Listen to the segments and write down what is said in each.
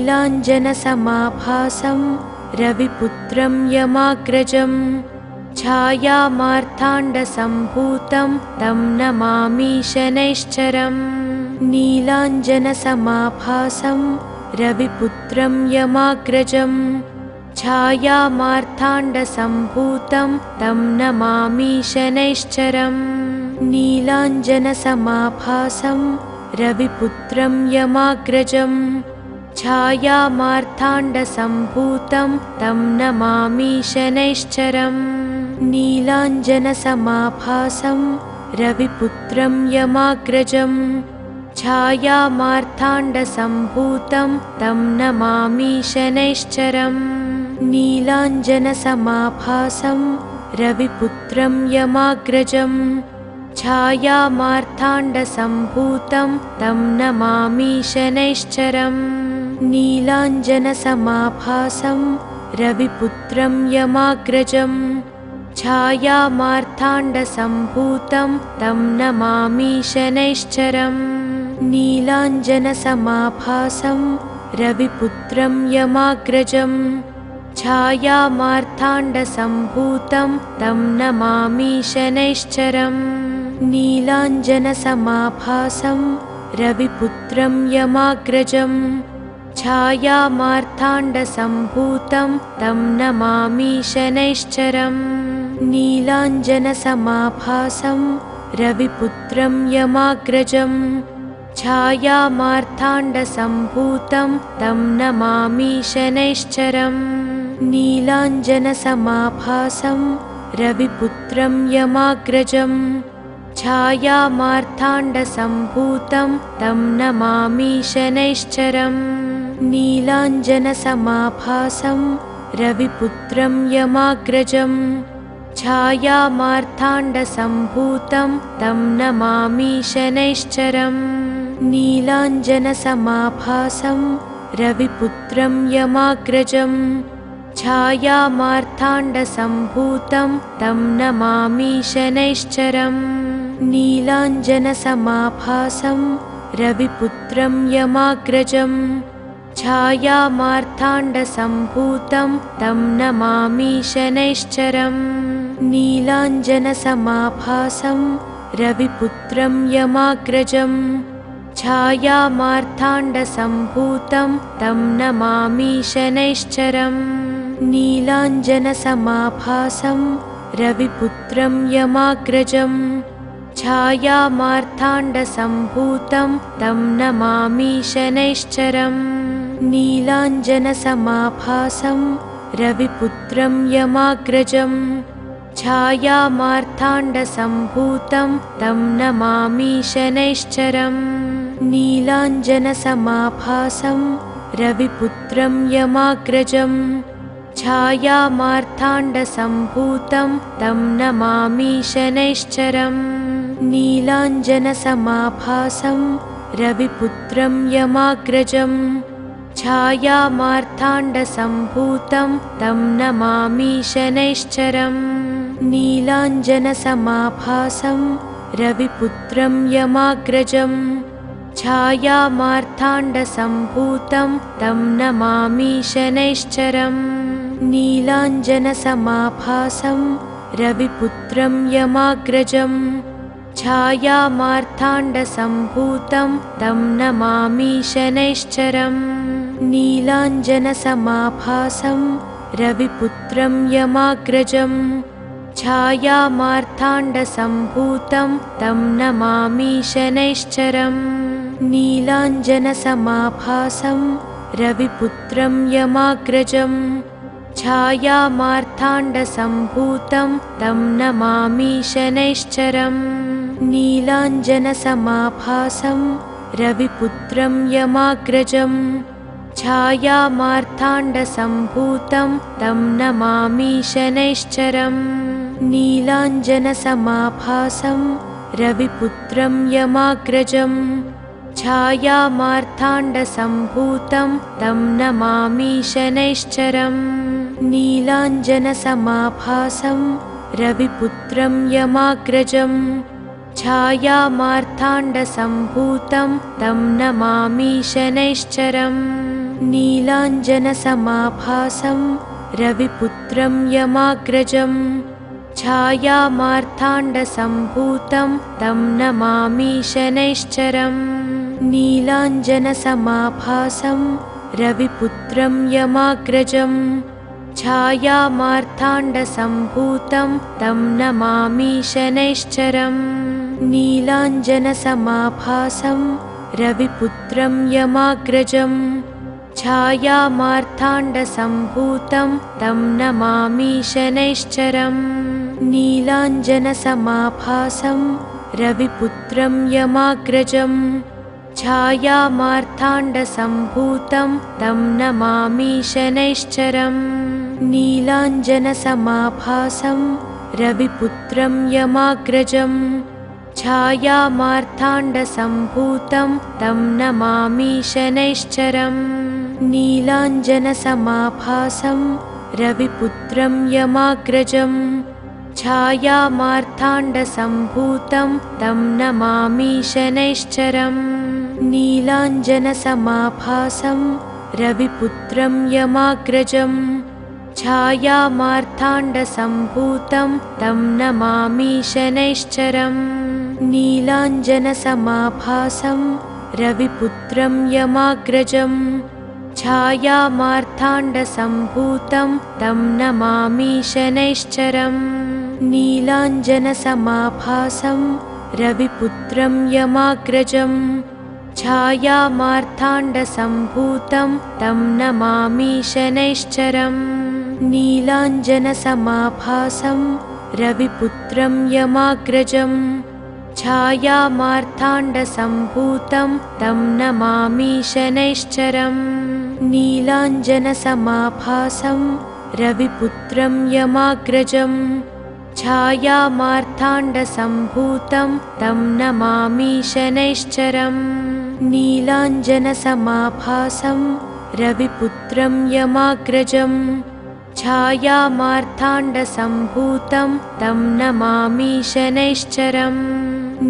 नीलाञ्जनसमाभासं रविपुत्रं यमाग्रजं छायामार्ताण्डसम्भूतं तं नमामि शनैश्चरम्। नीलाञ्जनसमाभासं रविपुत्रं यमाग्रजं छायामार्ताण्डसम्भूतं तं नमामि शनैश्चरम्। नीलाञ्जनसमाभासं रविपुत्रं यमाग्रजं छायामार्ताण्डसम्भूतं तं नमामि शनैश्चरम्। नीलाञ्जनसमाभासं रविपुत्रं यमाग्रजं छायामार्ताण्डसम्भूतं तं नमामि शनैश्चरम्। नीलाञ्जनसमाभासं रविपुत्रं यमाग्रजं छायामार्ताण्डसम्भूतं तं नमामि शनैश्चरम्। नीलाञ्जनसमाभासं रविपुत्रं यमाग्रजं छायामार्ताण्डसम्भूतं तं नमामि शनैश्चरम्। नीलाञ्जनसमाभासं रविपुत्रं यमाग्रजं छायामार्ताण्डसम्भूतं तं नमामि शनैश्चरम्। नीलाञ्जनसमाभासं रविपुत्रं यमाग्रजं छायामार्ताण्डसम्भूतं तं नमामि शनैश्चरम्। नीलाञ्जनसमाभासं रविपुत्रं यमाग्रजं छायामार्ताण्डसम्भूतं तं नमामि शनैश्चरम्। नीलाञ्जनसमाभासं रविपुत्रं यमाग्रजं छायामार्ताण्डसम्भूतं तं नमामि शनैश्चरम्। नीलाञ्जनसमाभासं रविपुत्रं यमाग्रजं छायामार्ताण्डसम्भूतं तं नमामि शनैश्चरम्। नीलाञ्जनसमाभासं रविपुत्रं यमाग्रजं छायामार्ताण्डसम्भूतं तं नमामि शनैश्चरम्। नीलाञ्जनसमाभासं रविपुत्रं यमाग्रजं छायामार्ताण्डसम्भूतं तं नमामि शनैश्चरम्। नीलाञ्जनसमाभासं रविपुत्रं यमाग्रजं छायामार्ताण्डसम्भूतं तं नमामि शनैश्चरम्। नीलाञ्जनसमाभासं रविपुत्रं यमाग्रजं छायामार्ताण्डसम्भूतं तं नमामि शनैश्चरम्। नीलाञ्जनसमाभासं रविपुत्रं यमाग्रजं छायामार्ताण्डसम्भूतं तं नमामि शनैश्चरम्। नीलाञ्जनसमाभासं रविपुत्रं यमाग्रजं छायामार्ताण्डसम्भूतं तं नमामि शनैश्चरम्। नीलाञ्जनसमाभासं रविपुत्रं यमाग्रजं छायामार्ताण्डसम्भूतं तं नमामि शनैश्चरम्। नीलाञ्जनसमाभासं रविपुत्रं यमाग्रजं छायामार्ताण्डसम्भूतं तं नमामि शनैश्चरम्। नीलाञ्जनसमाभासं रविपुत्रं यमाग्रजं छायामार्ताण्डसम्भूतं तं नमामि शनैश्चरम्। नीलाञ्जनसमाभासं रविपुत्रं यमाग्रजं छायामार्ताण्डसम्भूतं तं नमामि शनैश्चरम्। नीलाञ्जनसमाभासं रविपुत्रं यमाग्रजं छायामार्ताण्डसम्भूतं तं नमामि शनैश्चरम्। नीलाञ्जनसमाभासं रविपुत्रं यमाग्रजं छायामार्ताण्डसम्भूतं तं नमामि शनैश्चरम्। नीलाञ्जनसमाभासं रविपुत्रं यमाग्रजं छायामार्ताण्डसम्भूतं तं नमामि शनैश्चरम्। नीलाञ्जनसमाभासं रविपुत्रं यमाग्रजं छायामार्ताण्डसम्भूतं तं नमामि शनैश्चरम्। नीलाञ्जनसमाभासं रविपुत्रं यमाग्रजं छायामार्ताण्डसम्भूतं तं नमामि शनैश्चरम् नीलाञ्जनसमाभासं रविपुत्रं यमाग्रजं छायामार्ताण्डसम्भूतं तं नमामि शनैश्चरम् नीलाञ्जनसमाभासं रविपुत्रं यमाग्रजं छायामार्ताण्डसम्भूतं तं नमामि शनैश्चरम् नीलाञ्जनसमाभासं रविपुत्रं यमाग्रजं छायामार्ताण्डसम्भूतं तं नमामि शनैश्चरम् नीलाञ्जनसमाभासं रविपुत्रं यमाग्रजं छायामार्ताण्डसम्भूतं तं नमामि शनैश्चरम् नीलाञ्जनसमाभासं रविपुत्रं यमाग्रजं छायामार्ताण्डसम्भूतं तं नमामि शनैश्चरम् नीलाञ्जनसमाभासं रविपुत्रं यमाग्रजं छायामार्ताण्डसम्भूतं तं नमामि शनैश्चरम् नीलाञ्जनसमाभासं रविपुत्रं यमाग्रजं छायामार्ताण्डसम्भूतं तं नमामि शनैश्चरम् नीलाञ्जनसमाभासं रविपुत्रं यमाग्रजं छायामार्ताण्डसम्भूतं तं नमामि शनैश्चरम् नीलाञ्जनसमाभासं रविपुत्रं यमाग्रजं छायामार्ताण्डसम्भूतं तं नमामि शनैश्चरम् नीलाञ्जनसमाभासं रविपुत्रं यमाग्रजं छायामार्ताण्डसम्भूतं तं नमामि शनैश्चरम् नीलाञ्जनसमाभासं रविपुत्रं यमाग्रजं छायामार्ताण्डसम्भूतं तं नमामि शनैश्चरम्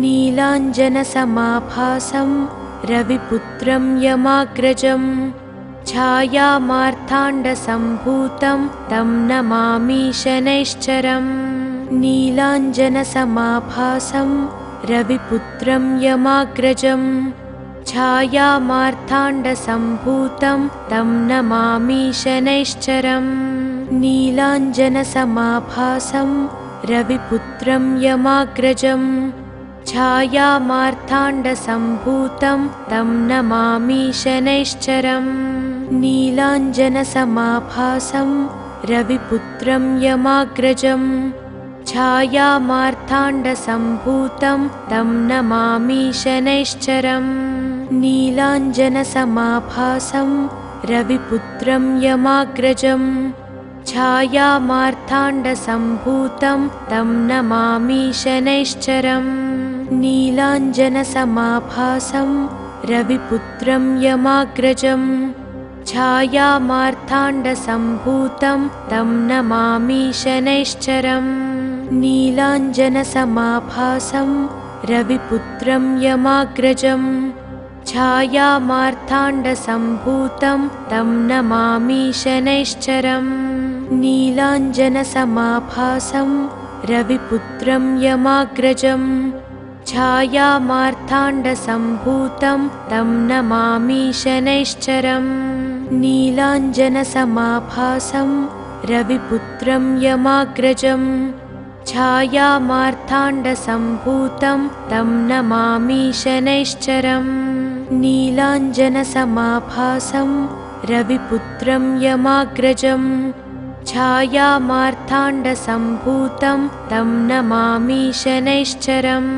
नीलाञ्जनसमाभासं रविपुत्रं यमाग्रजं छायामार्ताण्डसम्भूतं तं नमामि शनैश्चरम् नीलाञ्जनसमाभासं रविपुत्रं यमाग्रजं छायामार्ताण्डसम्भूतं तं नमामि शनैश्चरम् नीलाञ्जनसमाभासं रविपुत्रं यमाग्रजं छायामार्ताण्डसम्भूतं तं नमामि शनैश्चरम् नीलाञ्जनसमाभासं रविपुत्रं यमाग्रजं छायामार्ताण्डसम्भूतं तं नमामि शनैश्चरम् नीलाञ्जनसमाभासं रविपुत्रं यमाग्रजं छायामार्ताण्डसम्भूतं तं नमामि शनैश्चरम् नीलाञ्जनसमाभासं रविपुत्रं यमाग्रजं छायामार्ताण्डसम्भूतं तं नमामि शनैश्चरम् नीलाञ्जनसमाभासं रविपुत्रं यमाग्रजं छायामार्ताण्डसम्भूतं तं नमामि शनैश्चरम् नीलाञ्जनसमाभासं रविपुत्रं यमाग्रजं छायामार्ताण्डसम्भूतं तं नमामि शनैश्चरम् नीलाञ्जनसमाभासं रविपुत्रं यमाग्रजं छायामार्ताण्डसम्भूतं तं नमामि शनैश्चरम् नीलाञ्जनसमाभासं रविपुत्रं यमाग्रजं छायामार्ताण्डसम्भूतं तं नमामि शनैश्चरम्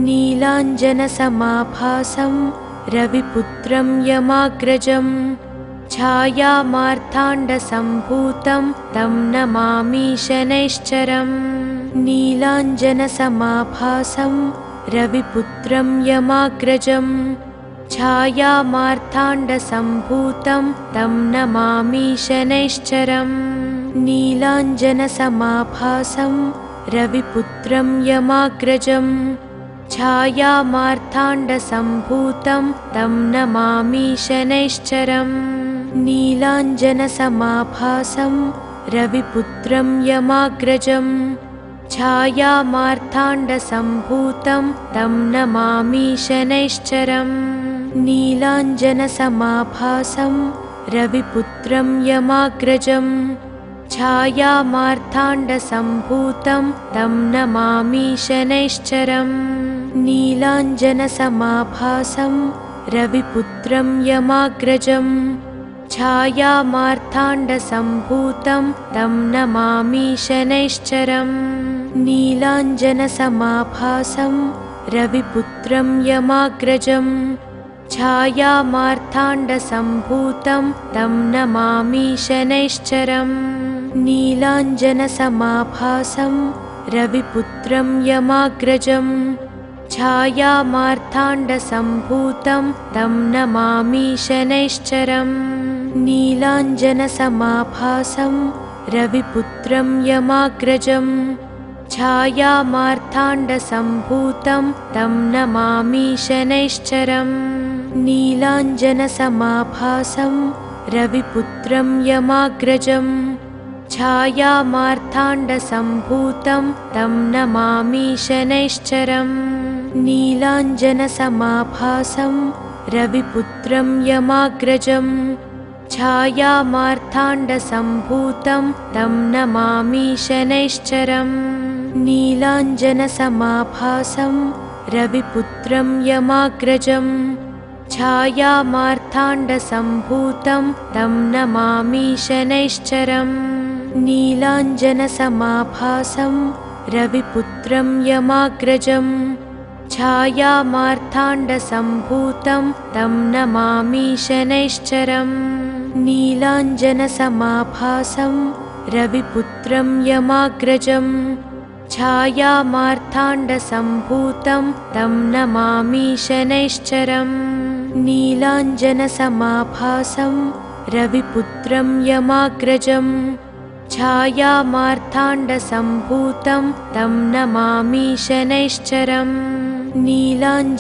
नीलाञ्जनसमाभासं रविपुत्रं यमाग्रजं छायामार्ताण्डसम्भूतं तं नमामि शनैश्चरम् नीलाञ्जनसमाभासं रविपुत्रं यमाग्रजं छायामार्ताण्डसम्भूतं तं नमामि शनैश्चरम् नीलाञ्जनसमाभासं रविपुत्रं यमाग्रजं छायामार्ताण्डसम्भूतं तं नमामि शनैश्चरम् नीलाञ्जनसमाभासं रविपुत्रं यमाग्रजं छायामार्ताण्डसम्भूतं तं नमामि शनैश्चरम् नीलाञ्जनसमाभासं रविपुत्रं यमाग्रजं छायामार्ताण्डसम्भूतं तं नमामि शनैश्चरम् नीलाञ्जनसमाभासं रविपुत्रं यमाग्रजं छायामार्ताण्डसम्भूतं तं नमामि शनैश्चरम् नीलाञ्जनसमाभासं रविपुत्रं यमाग्रजं छायामार्ताण्डसम्भूतं तं नमामि शनैश्चरम् नीलाञ्जनसमाभासं रविपुत्रं यमाग्रजं छायामार्ताण्डसम्भूतं तं नमामि शनैश्चरम् नीलाञ्जनसमाभासं रविपुत्रं यमाग्रजं छायामार्ताण्डसम्भूतं तं नमामि शनैश्चरम् नीलाञ्जनसमाभासं रविपुत्रं यमाग्रजं छायामार्ताण्डसम्भूतं तं नमामि शनैश्चरम् नीलाञ्जनसमाभासं रविपुत्रं यमाग्रजं छायामार्ताण्डसम्भूतं तं नमामि शनैश्चरम् नीलाञ्जनसमाभासं रविपुत्रं यमाग्रजं छायामार्ताण्डसम्भूतं तं नमामि शनैश्चरम् नीलाञ्जनसमाभासं रविपुत्रं यमाग्रजं छायामार्ताण्डसम्भूतं तं नमामि शनैश्चरम् नीलाञ्जनसमाभासं रविपुत्रं यमाग्रजं छायामार्ताण्डसम्भूतं तं नमामि शनैश्चरम् नीलाञ्जनसमाभासं रविपुत्रं यमाग्रजं छायामार्ताण्डसम्भूतं तं नमामि शनैश्चरम् नीलाञ्जनसमाभासं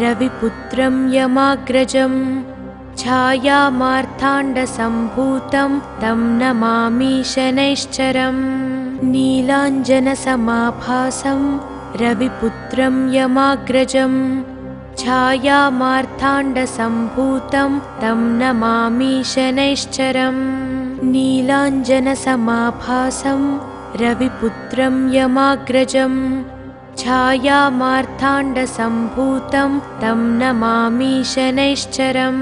रविपुत्रं यमाग्रजं छायामार्ताण्डसम्भूतं तं नमामि शनैश्चरम् नीलाञ्जनसमाभासं रविपुत्रं यमाग्रजं छायामार्ताण्डसम्भूतं तं नमामि शनैश्चरम् नीलाञ्जनसमाभासं रविपुत्रं यमाग्रजं छायामार्ताण्डसम्भूतं तं नमामि शनैश्चरम्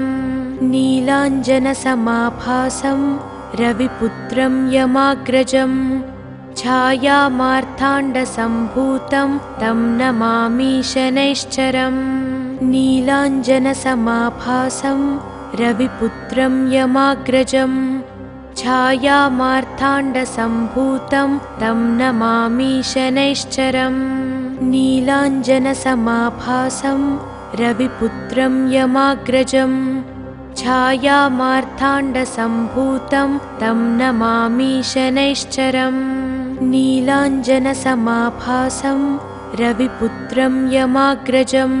नीलाञ्जनसमाभासं रविपुत्रं यमाग्रजं छायामार्ताण्डसम्भूतं तं नमामि शनैश्चरम् नीलाञ्जनसमाभासं रविपुत्रं यमाग्रजं छायामार्ताण्डसम्भूतं तं नमामि शनैश्चरम् नीलाञ्जनसमाभासं रविपुत्रं यमाग्रजं छायामार्ताण्डसम्भूतं तं नमामि शनैश्चरम् नीलाञ्जनसमाभासं रविपुत्रं यमाग्रजं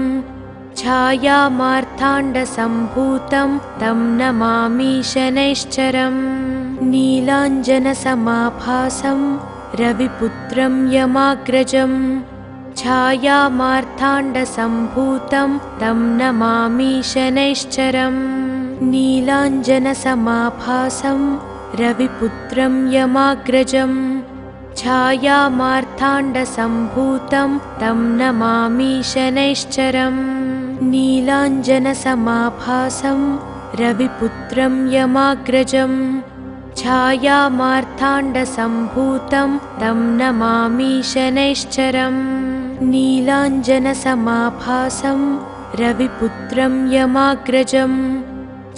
छायामार्ताण्डसम्भूतं तं नमामि शनैश्चरम् नीलाञ्जनसमाभासं रविपुत्रं यमाग्रजं छायामार्ताण्डसम्भूतं तं नमामि शनैश्चरम् नीलाञ्जनसमाभासं रविपुत्रं यमाग्रजं छायामार्ताण्डसम्भूतं तं नमामि शनैश्चरम् नीलाञ्जनसमाभासं रविपुत्रं यमाग्रजं छायामार्ताण्डसम्भूतं तं नमामि शनैश्चरम् नीलाञ्जनसमाभासं रविपुत्रं यमाग्रजं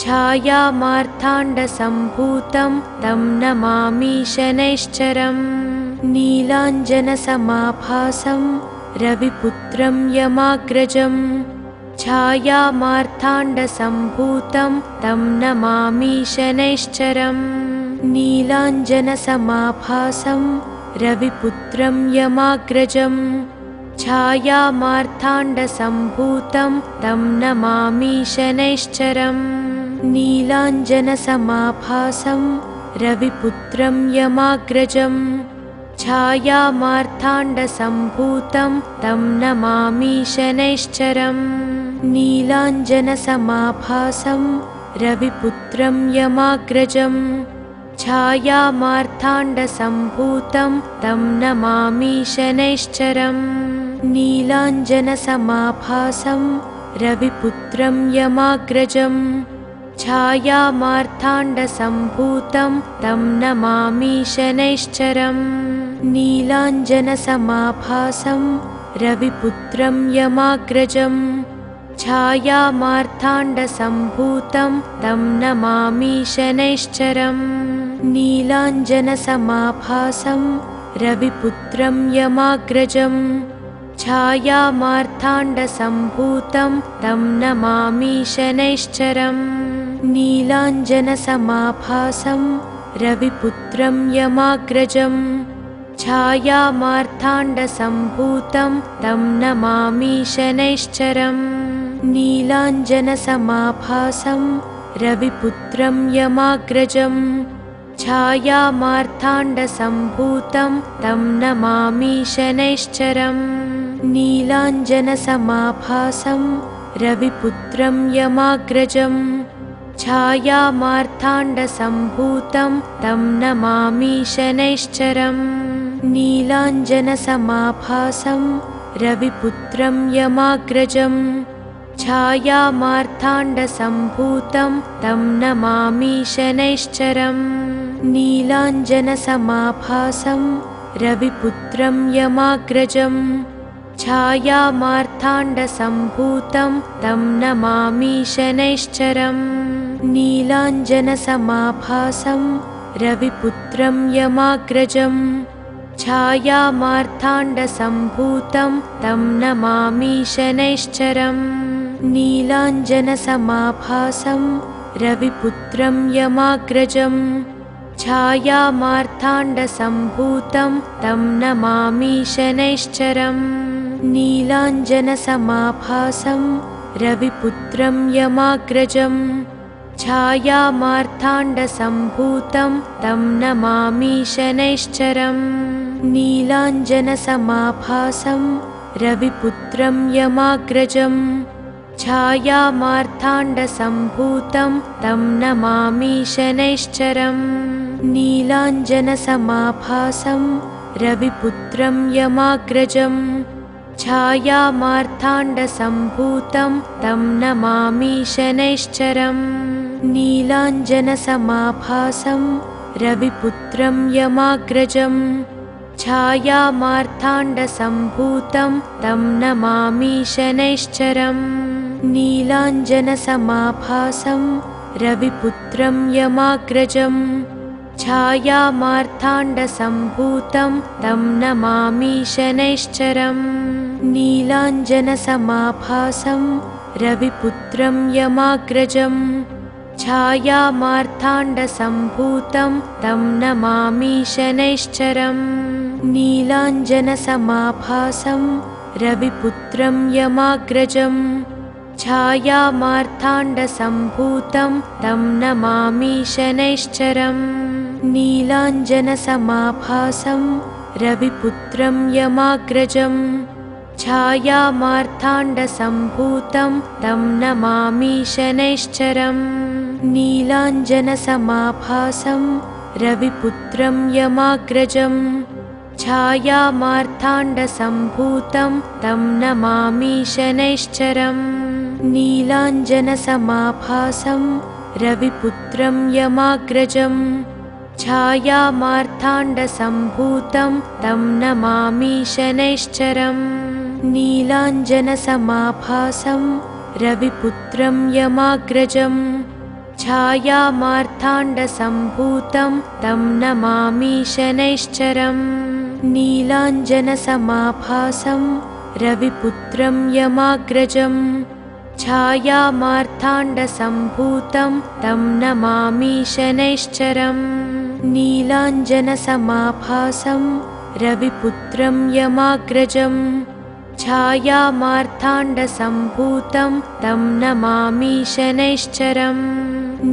छायामार्ताण्डसम्भूतं तं नमामि शनैश्चरम् नीलाञ्जनसमाभासं रविपुत्रं यमाग्रजं छायामार्ताण्डसम्भूतं तं नमामि शनैश्चरम् नीलाञ्जनसमाभासं रविपुत्रं यमाग्रजं छायामार्ताण्डसम्भूतं तं नमामि शनैश्चरम् नीलाञ्जनसमाभासं रविपुत्रं यमाग्रजं छायामार्ताण्डसम्भूतं तं नमामि शनैश्चरम् नीलाञ्जनसमाभासं रविपुत्रं यमाग्रजं छायामार्ताण्डसम्भूतं तं नमामि शनैश्चरम् नीलाञ्जनसमाभासं रविपुत्रं यमाग्रजं छायामार्ताण्डसम्भूतं तं नमामि शनैश्चरम् नीलाञ्जनसमाभासं रविपुत्रं यमाग्रजं छायामार्ताण्डसम्भूतं तं नमामि शनैश्चरम् नीलाञ्जनसमाभासं रविपुत्रं यमाग्रजं छायामार्ताण्डसम्भूतं तं नमामि शनैश्चरम् नीलाञ्जनसमाभासं रविपुत्रं यमाग्रजं छायामार्ताण्डसम्भूतं तं नमामि शनैश्चरम् नीलाञ्जनसमाभासं रविपुत्रं यमाग्रजं छायामार्ताण्डसम्भूतं तं नमामि शनैश्चरम् नीलाञ्जनसमाभासं रविपुत्रं यमाग्रजं छायामार्ताण्डसम्भूतं तं नमामि शनैश्चरम् नीलाञ्जनसमाभासं रविपुत्रं यमाग्रजं छायामार्ताण्डसम्भूतं तं नमामि शनैश्चरम् नीलाञ्जनसमाभासं रविपुत्रं यमाग्रजं छायामार्ताण्डसम्भूतं तं नमामि शनैश्चरम् नीलाञ्जनसमाभासं रविपुत्रं यमाग्रजं छायामार्ताण्डसम्भूतं तं नमामि शनैश्चरम् नीलाञ्जनसमाभासं रविपुत्रं यमाग्रजं छायामार्ताण्डसम्भूतं तं नमामि शनैश्चरम् नीलाञ्जनसमाभासं रविपुत्रं यमाग्रजं छायामार्ताण्डसम्भूतं तं नमामि शनैश्चरम् नीलाञ्जनसमाभासं रविपुत्रं यमाग्रजं छायामार्ताण्डसम्भूतं तं नमामि शनैश्चरम् नीलाञ्जनसमाभासं रविपुत्रं यमाग्रजं छायामार्ताण्डसम्भूतं तं नमामि शनैश्चरम् नीलाञ्जनसमाभासं रविपुत्रं यमाग्रजं छायामार्ताण्डसम्भूतं तं नमामि शनैश्चरम् नीलाञ्जनसमाभासं रविपुत्रं यमाग्रजं छायामार्ताण्डसम्भूतं तं नमामि शनैश्चरम् नीलाञ्जनसमाभासं रविपुत्रं यमाग्रजं छायामार्ताण्डसम्भूतं तं नमामि शनैश्चरम् नीलाञ्जनसमाभासं रविपुत्रं यमाग्रजं छायामार्ताण्डसम्भूतं तं नमामि शनैश्चरम् नीलाञ्जनसमाभासं रविपुत्रं यमाग्रजं छायामार्ताण्डसम्भूतं तं नमामि शनैश्चरम् नीलाञ्जनसमाभासं रविपुत्रं यमाग्रजं छायामार्ताण्डसम्भूतं तं नमामि शनैश्चरम् नीलाञ्जनसमाभासं रविपुत्रं यमाग्रजं छायामार्ताण्डसम्भूतं तं नमामि शनैश्चरम् नीलाञ्जनसमाभासं रविपुत्रं यमाग्रजं छायामार्ताण्डसम्भूतं तं नमामि शनैश्चरम् नीलाञ्जनसमाभासं रविपुत्रं यमाग्रजं छायामार्ताण्डसम्भूतं तं नमामि शनैश्चरम् नीलाञ्जनसमाभासं रविपुत्रं यमाग्रजं छायामार्ताण्डसम्भूतं तं नमामि शनैश्चरम्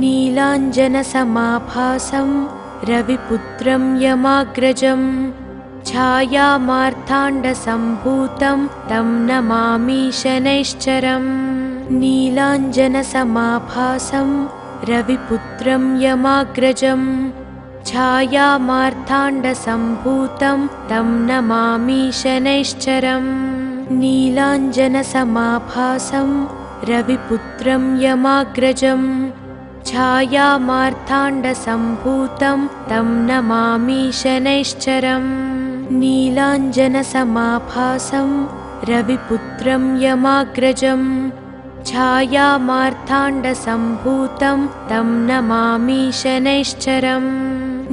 नीलाञ्जनसमाभासं रविपुत्रं यमाग्रजं छायामार्ताण्डसम्भूतं तं नमामि शनैश्चरम् नीलाञ्जनसमाभासं रविपुत्रं यमाग्रजं छायामार्ताण्डसम्भूतं तं नमामि शनैश्चरम् नीलाञ्जनसमाभासं रविपुत्रं यमाग्रजं छायामार्ताण्डसम्भूतं तं नमामि शनैश्चरम् नीलाञ्जनसमाभासं रविपुत्रं यमाग्रजं छायामार्ताण्डसम्भूतं तं नमामि शनैश्चरम्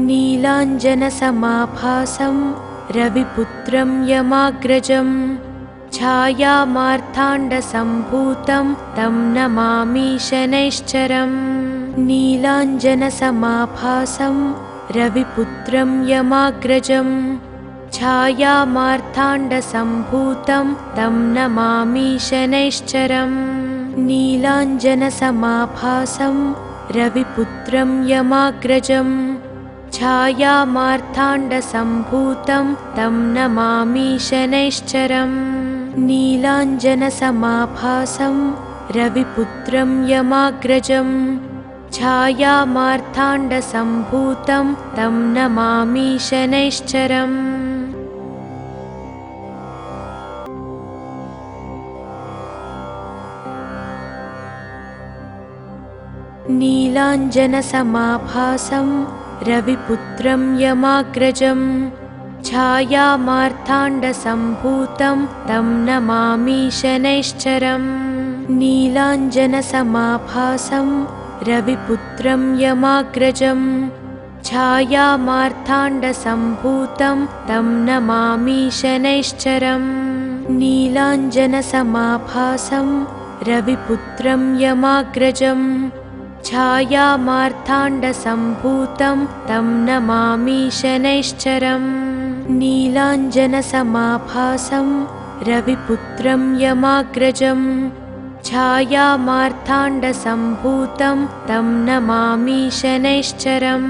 नीलाञ्जनसमाभासं रविपुत्रं यमाग्रजं छायामार्ताण्डसम्भूतं तं नमामि शनैश्चरम् नीलाञ्जनसमाभासं रविपुत्रं यमाग्रजं छायामार्ताण्डसम्भूतं तं नमामि शनैश्चरम् नीलाञ्जनसमाभासं रविपुत्रं यमाग्रजं छायामार्ताण्डसम्भूतं तं नमामि शनैश्चरम् नीलाञ्जनसमाभासं रविपुत्रं यमाग्रजं छायामार्ताण्डसम्भूतं तं नमामि शनैश्चरम् नीलाञ्जनसमाभासं रविपुत्रं यमाग्रजं छायामार्ताण्डसम्भूतं तं नमामि शनैश्चरम् नीलाञ्जनसमाभासं रविपुत्रं यमाग्रजं छायामार्ताण्डसम्भूतं तं नमामि शनैश्चरम् नीलाञ्जनसमाभासं रविपुत्रं यमाग्रजं छायामार्ताण्डसम्भूतं तं नमामि शनैश्चरम् नीलाञ्जनसमाभासं रविपुत्रं यमाग्रजं छायामार्ताण्डसम्भूतं तं नमामि शनैश्चरम्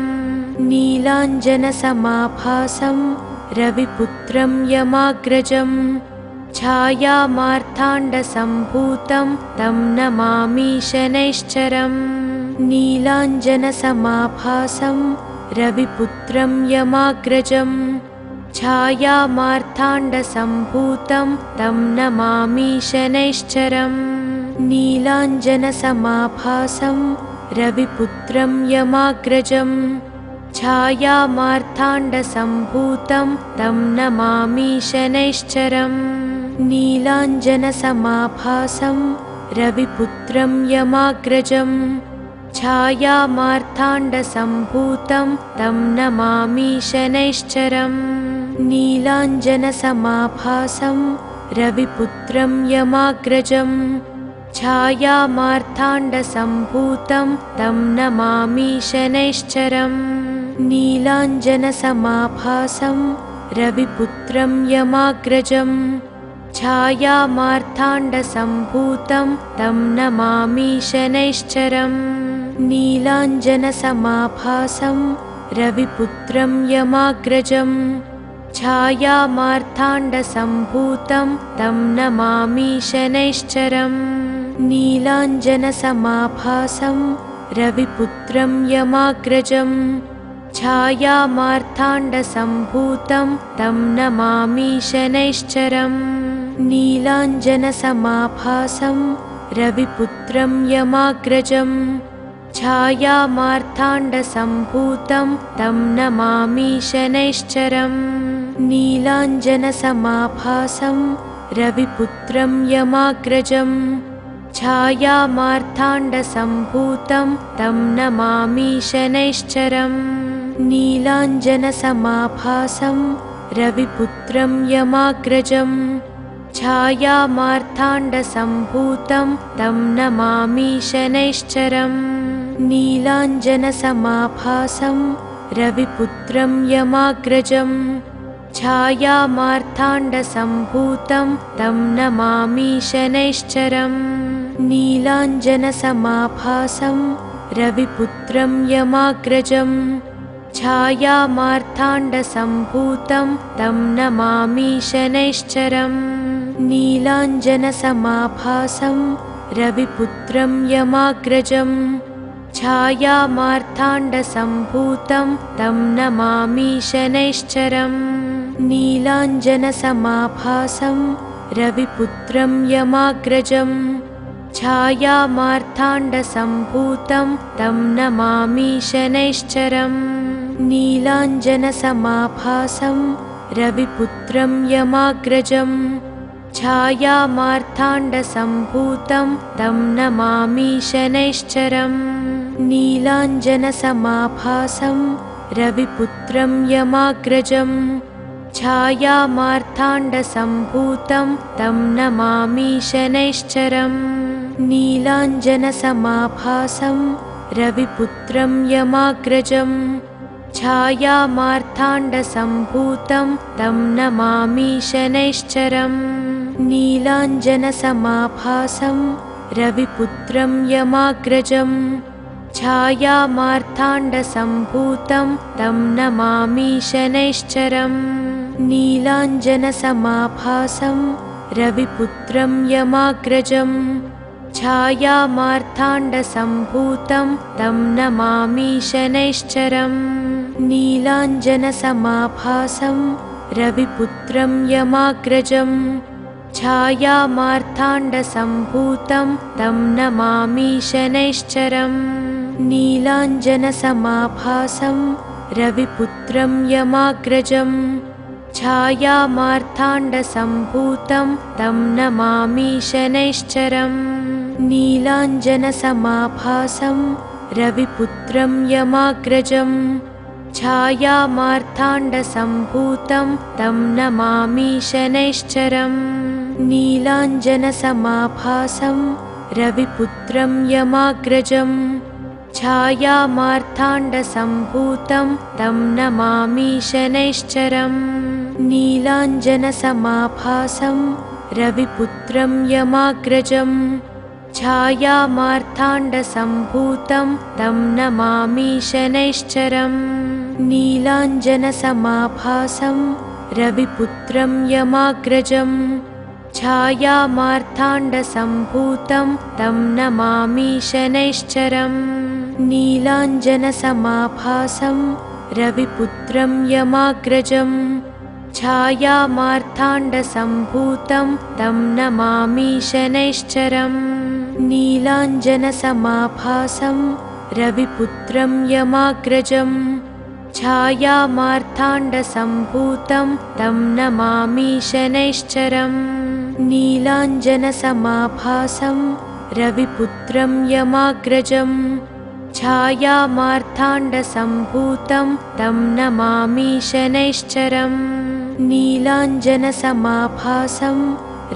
नीलाञ्जनसमाभासं रविपुत्रं यमाग्रजं छायामार्ताण्डसम्भूतं तं नमामि शनैश्चरम् नीलाञ्जनसमाभासं रविपुत्रं यमाग्रजं छायामार्ताण्डसम्भूतं तं नमामि शनैश्चरम् नीलाञ्जनसमाभासं रविपुत्रं यमाग्रजं छायामार्ताण्डसम्भूतं तं नमामि शनैश्चरम् नीलाञ्जनसमाभासं रविपुत्रं यमाग्रजं छायामार्ताण्डसम्भूतं तं नमामि शनैश्चरम् नीलाञ्जनसमाभासं रविपुत्रं यमाग्रजं छायामार्ताण्डसम्भूतं तं नमामि शनैश्चरम् नीलाञ्जनसमाभासं रविपुत्रं यमाग्रजं छायामार्ताण्डसम्भूतं तं नमामि शनैश्चरम् नीलाञ्जनसमाभासं रविपुत्रं यमाग्रजं छायामार्ताण्डसम्भूतं तं नमामि शनैश्चरम् नीलाञ्जनसमाभासं रविपुत्रं यमाग्रजं छायामार्ताण्डसम्भूतं तं नमामि शनैश्चरम् नीलाञ्जनसमाभासं रविपुत्रं यमाग्रजं छायामार्ताण्डसम्भूतं तं नमामि शनैश्चरम् नीलाञ्जनसमाभासं रविपुत्रं यमाग्रजं छायामार्ताण्डसम्भूतं तं नमामि शनैश्चरम् नीलाञ्जनसमाभासं रविपुत्रं यमाग्रजं छायामार्ताण्डसम्भूतं तं नमामि शनैश्चरम् नीलाञ्जनसमाभासं रविपुत्रं यमाग्रजं छायामार्ताण्डसम्भूतं तं नमामि शनैश्चरम् नीलाञ्जनसमाभासं रविपुत्रं यमाग्रजम् छायामार्ताण्डसम्भूतं तं नमामि शनैश्चरम् नीलाञ्जनसमाभासं रविपुत्रं यमाग्रजम् छायामार्ताण्डसम्भूतं तं नमामि शनैश्चरम् नीलाञ्जनसमाभासं रविपुत्रं यमाग्रजम् छायामार्ताण्डसम्भूतं तं नमामि शनैश्चरम् नीलाञ्जनसमाभासं रविपुत्रं यमाग्रजम् छायामार्ताण्डसम्भूतं तं नमामि शनैश्चरम् नीलाञ्जनसमाभासं रविपुत्रं यमाग्रजम् छायामार्ताण्डसम्भूतं तं नमामि शनैश्चरम् नीलाञ्जनसमाभासं रविपुत्रं यमाग्रजम् छायामार्ताण्डसम्भूतं तं नमामि शनैश्चरम् नीलाञ्जनसमाभासं रविपुत्रं यमाग्रजम् छायामार्ताण्डसम्भूतं तं नमामि शनैश्चरम् नीलाञ्जनसमाभासं रविपुत्रं यमाग्रजम् छायामार्ताण्डसम्भूतं तं नमामि शनैश्चरम् नीलाञ्जनसमाभासं रविपुत्रं यमाग्रजम् छायामार्ताण्डसम्भूतं तं नमामि शनैश्चरम् नीलाञ्जनसमाभासं रविपुत्रं यमाग्रजम् छायामार्ताण्डसम्भूतं तं नमामि शनैश्चरम् नीलाञ्जनसमाभासं रविपुत्रं यमाग्रजम् छायामार्ताण्डसम्भूतं तं नमामि शनैश्चरम् नीलाञ्जनसमाभासं रविपुत्रं यमाग्रजम् छायामार्ताण्डसम्भूतं तं नमामि शनैश्चरम् नीलाञ्जनसमाभासं रविपुत्रं यमाग्रजम् छायामार्ताण्डसम्भूतं तं नमामि शनैश्चरम् नीलाञ्जनसमाभासं रविपुत्रं यमाग्रजम् छायामार्ताण्डसम्भूतं तं नमामि शनैश्चरम् नीलाञ्जनसमाभासं रविपुत्रं यमाग्रजम् छायामार्ताण्डसम्भूतं तं नमामि शनैश्चरम् नीलाञ्जनसमाभासं रविपुत्रं यमाग्रजम् छायामार्ताण्डसम्भूतं तं नमामि शनैश्चरम् नीलाञ्जनसमाभासं रविपुत्रं यमाग्रजम् छायामार्ताण्डसम्भूतं तं नमामि शनैश्चरम् नीलाञ्जनसमाभासं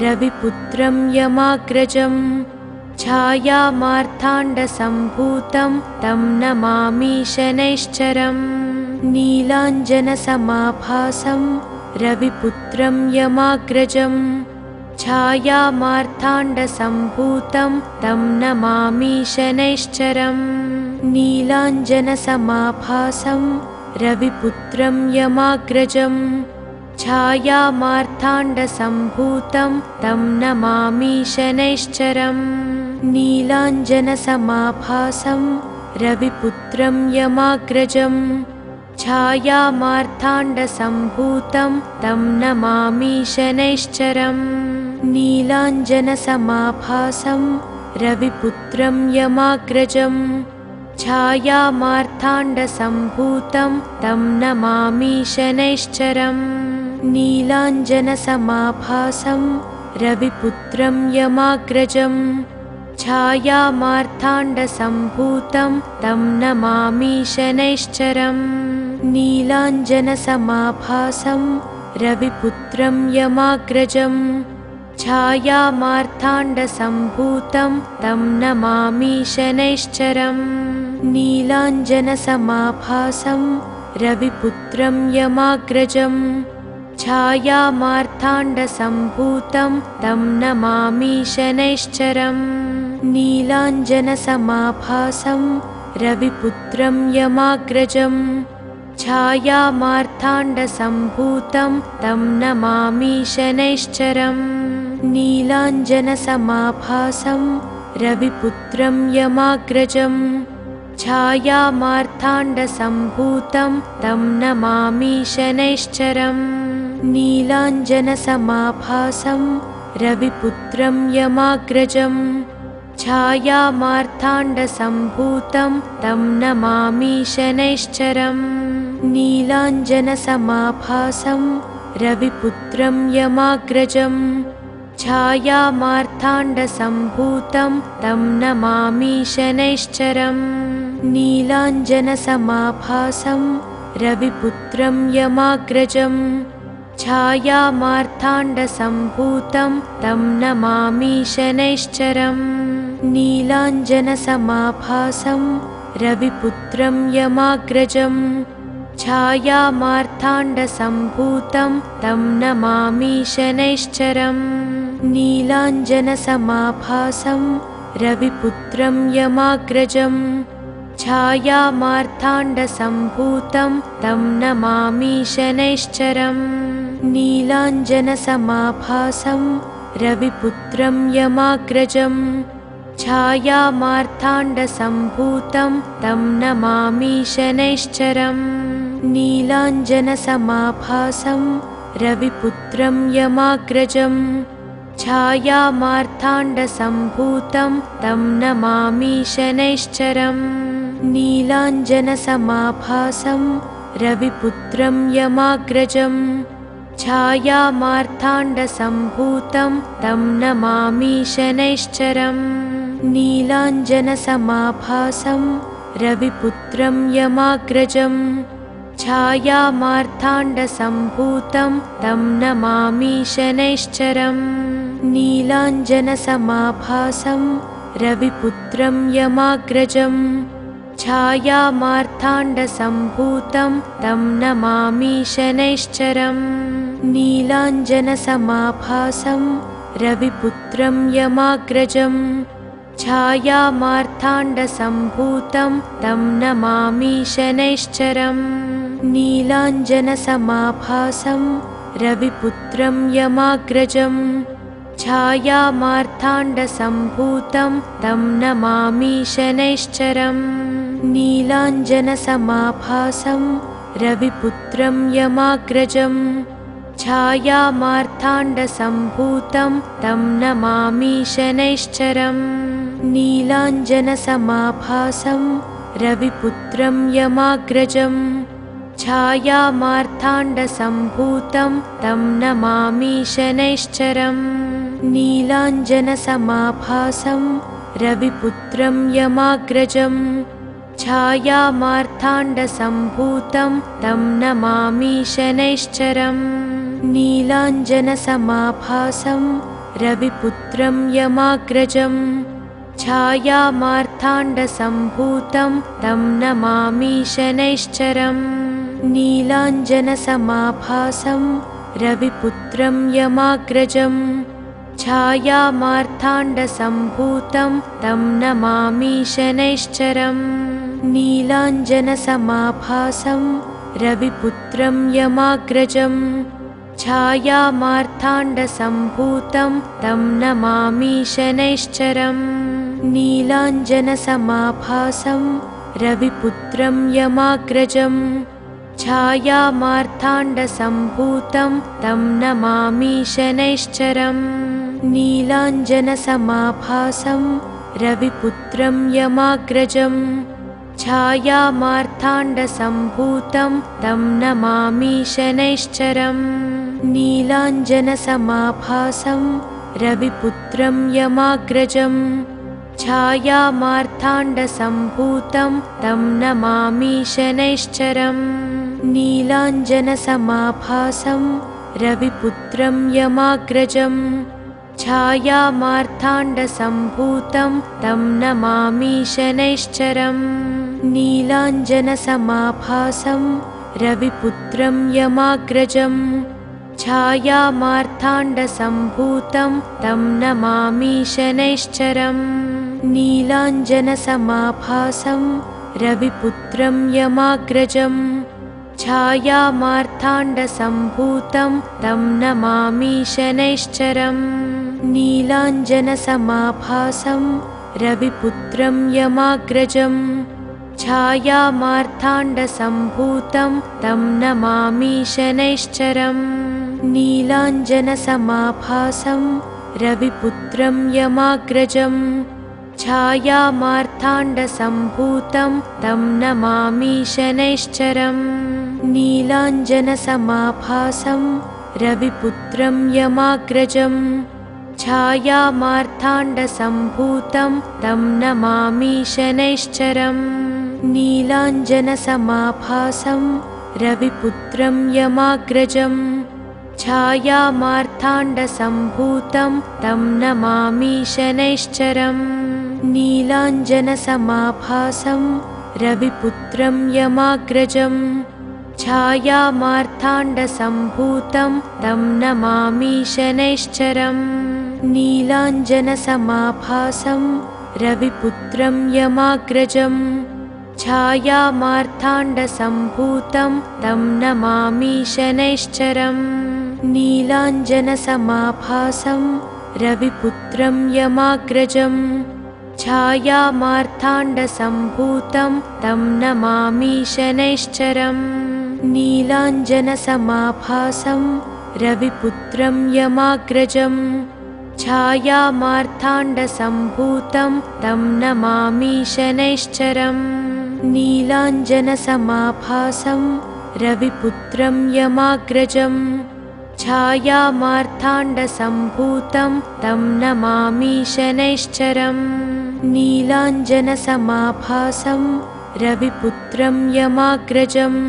रविपुत्रं यमाग्रजम् छायामार्ताण्डसम्भूतं तं नमामि शनैश्चरम् नीलाञ्जनसमाभासं रविपुत्रं यमाग्रजम् छायामार्ताण्डसम्भूतं तं नमामि शनैश्चरम् नीलाञ्जनसमाभासं रविपुत्रं यमाग्रजम् छायामार्ताण्डसम्भूतं तं नमामि शनैश्चरम् नीलाञ्जनसमाभासं रविपुत्रं यमाग्रजम् छायामार्ताण्डसम्भूतं तं नमामि शनैश्चरम् नीलाञ्जनसमाभासं रविपुत्रं यमाग्रजम् छायामार्ताण्डसम्भूतं तं नमामि शनैश्चरम् नीलाञ्जनसमाभासं रविपुत्रं यमाग्रजम् छायामार्ताण्डसम्भूतं तं नमामि शनैश्चरम् नीलाञ्जनसमाभासं रविपुत्रं यमाग्रजम् छायामार्ताण्डसम्भूतं तं नमामि शनैश्चरम् नीलाञ्जनसमाभासं रविपुत्रं यमाग्रजम् छायामार्ताण्डसम्भूतं तं नमामि शनैश्चरम् नीलाञ्जनसमाभासं रविपुत्रं यमाग्रजम् छायामार्ताण्डसम्भूतं तं नमामि शनैश्चरम् नीलाञ्जनसमाभासं रविपुत्रं यमाग्रजम् छायामार्ताण्डसम्भूतं तं नमामि शनैश्चरम् नीलाञ्जनसमाभासं रविपुत्रं यमाग्रजम् छायामार्ताण्डसम्भूतं तं नमामि शनैश्चरम् नीलाञ्जनसमाभासं रविपुत्रं यमाग्रजम् छायामार्ताण्डसम्भूतं तं नमामि शनैश्चरम् नीलाञ्जनसमाभासं रविपुत्रं यमाग्रजम् छायामार्ताण्डसम्भूतं तं नमामि शनैश्चरम् नीलाञ्जनसमाभासं रविपुत्रं यमाग्रजम् छायामार्ताण्डसम्भूतं तं नमामि शनैश्चरम् नीलाञ्जनसमाभासं रविपुत्रं यमाग्रजम् छायामार्ताण्डसम्भूतं तं नमामि शनैश्चरम् नीलाञ्जनसमाभासं रविपुत्रं यमाग्रजम् छायामार्ताण्डसम्भूतं तं नमामि शनैश्चरम् नीलाञ्जनसमाभासं रविपुत्रं यमाग्रजम् छायामार्ताण्डसम्भूतं तं नमामि शनैश्चरम् नीलाञ्जनसमाभासं रविपुत्रं यमाग्रजम् छायामार्ताण्डसम्भूतं तं नमामि शनैश्चरम् नीलाञ्जनसमाभासं रविपुत्रं यमाग्रजम् छायामार्ताण्डसम्भूतं तं नमामि शनैश्चरम् नीलाञ्जनसमाभासं रविपुत्रं यमाग्रजम् छायामार्ताण्डसम्भूतं तं नमामि शनैश्चरम् नीलाञ्जनसमाभासं रविपुत्रं यमाग्रजम् छायामार्ताण्डसम्भूतं तं नमामि शनैश्चरम् नीलाञ्जनसमाभासं रविपुत्रं यमाग्रजम् छायामार्ताण्डसम्भूतं तं नमामि शनैश्चरम् नीलाञ्जनसमाभासं रविपुत्रं यमाग्रजम् छायामार्ताण्डसम्भूतं तं नमामि शनैश्चरम् नीलाञ्जनसमाभासं रविपुत्रं यमाग्रजम् छायामार्ताण्डसम्भूतं तं नमामि शनैश्चरम् नीलाञ्जनसमाभासं रविपुत्रं यमाग्रजम् छायामार्ताण्डसम्भूतं तं नमामि शनैश्चरम् नीलाञ्जनसमाभासं रविपुत्रं यमाग्रजम् छायामार्ताण्डसम्भूतं तं नमामि शनैश्चरम् नीलाञ्जनसमाभासं रविपुत्रं यमाग्रजम् छायामार्ताण्डसम्भूतं तं नमामि शनैश्चरम् नीलाञ्जनसमाभासं रविपुत्रं यमाग्रजम् छायामार्ताण्डसम्भूतं तं नमामि शनैश्चरम् नीलाञ्जनसमाभासं रविपुत्रं यमाग्रजम् छायामार्ताण्डसम्भूतं तं नमामि शनैश्चरम् नीलाञ्जनसमाभासं रविपुत्रं यमाग्रजम् छायामार्ताण्डसम्भूतं तं नमामि शनैश्चरम् नीलाञ्जनसमाभासं रविपुत्रं यमाग्रजम् छायामार्ताण्डसम्भूतं तं नमामि शनैश्चरम् नीलाञ्जनसमाभासं रविपुत्रं यमाग्रजम् छायामार्ताण्डसम्भूतं तं नमामि शनैश्चरम् नीलाञ्जनसमाभासं रविपुत्रं यमाग्रजम् छायामार्ताण्डसम्भूतं तं नमामि शनैश्चरम् नीलाञ्जनसमाभासं रविपुत्रं यमाग्रजम् छायामार्ताण्डसम्भूतं तं नमामि शनैश्चरम् नीलाञ्जनसमाभासं रविपुत्रं यमाग्रजम् छायामार्ताण्डसम्भूतं तं नमामि शनैश्चरम् नीलाञ्जनसमाभासं रविपुत्रं यमाग्रजम् छायामार्ताण्डसम्भूतं तं नमामि शनैश्चरम् नीलाञ्जनसमाभासं रविपुत्रं यमाग्रजम् छायामार्ताण्डसम्भूतं तं नमामि शनैश्चरम् नीलाञ्जनसमाभासं रविपुत्रं यमाग्रजम् छायामार्ताण्डसम्भूतं तं नमामि शनैश्चरम् नीलाञ्जनसमाभासं रविपुत्रं यमाग्रजम् छायामार्ताण्डसम्भूतं तं नमामि शनैश्चरम् नीलाञ्जनसमाभासं रविपुत्रं यमाग्रजम् छायामार्ताण्डसम्भूतं तं नमामि शनैश्चरम् नीलाञ्जनसमाभासं रविपुत्रं यमाग्रजम् छायामार्ताण्डसम्भूतं तं नमामि शनैश्चरम् नीलाञ्जनसमाभासं रविपुत्रं यमाग्रजम् छायामार्ताण्डसम्भूतं तं नमामि शनैश्चरम् नीलाञ्जनसमाभासं रविपुत्रं यमाग्रजम् छायामार्ताण्डसम्भूतं तं नमामि शनैश्चरम् नीलाञ्जनसमाभासं रविपुत्रं यमाग्रजम्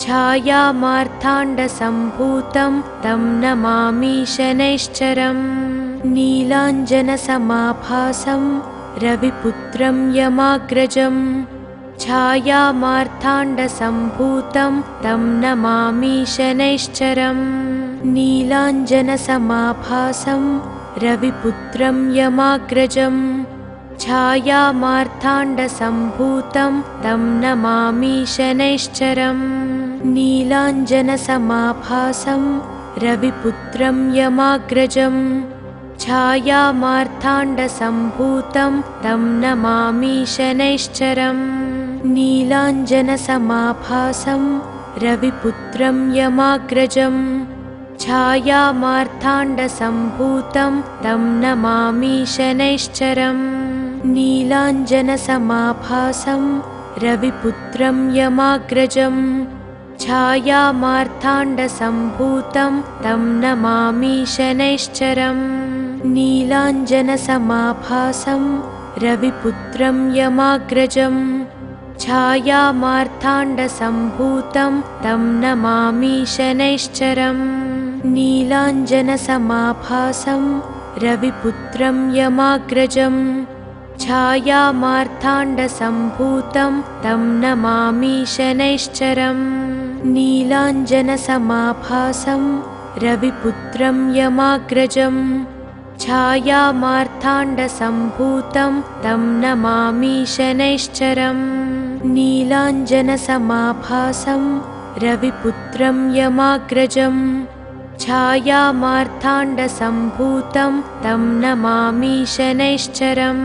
छायामार्ताण्डसम्भूतं तं नमामि शनैश्चरम् नीलाञ्जनसमाभासं रविपुत्रं यमाग्रजम् छायामार्ताण्डसम्भूतं तं नमामि शनैश्चरम् नीलाञ्जनसमाभासं रविपुत्रं यमाग्रजम् छायामार्ताण्डसम्भूतं तं नमामि शनैश्चरम् नीलाञ्जनसमाभासं रविपुत्रं यमाग्रजम् छायामार्ताण्डसम्भूतं तं नमामि शनैश्चरम् नीलाञ्जनसमाभासं रविपुत्रं यमाग्रजम् छायामार्ताण्डसम्भूतं तं नमामि शनैश्चरम् नीलाञ्जनसमाभासं रविपुत्रं यमाग्रजम् छायामार्ताण्डसम्भूतं तं नमामि शनैश्चरम् नीलाञ्जनसमाभासं रविपुत्रं यमाग्रजम् छायामार्ताण्डसम्भूतं तं नमामि शनैश्चरम् नीलाञ्जनसमाभासं रविपुत्रं यमाग्रजम् छायामार्ताण्डसम्भूतं तं नमामि शनैश्चरम् नीलाञ्जनसमाभासं रविपुत्रं यमाग्रजम् छायामार्ताण्डसम्भूतं तं नमामि शनैश्चरम् नीलाञ्जनसमाभासं रविपुत्रं यमाग्रजम् छायामार्ताण्डसम्भूतं तं नमामि शनैश्चरम्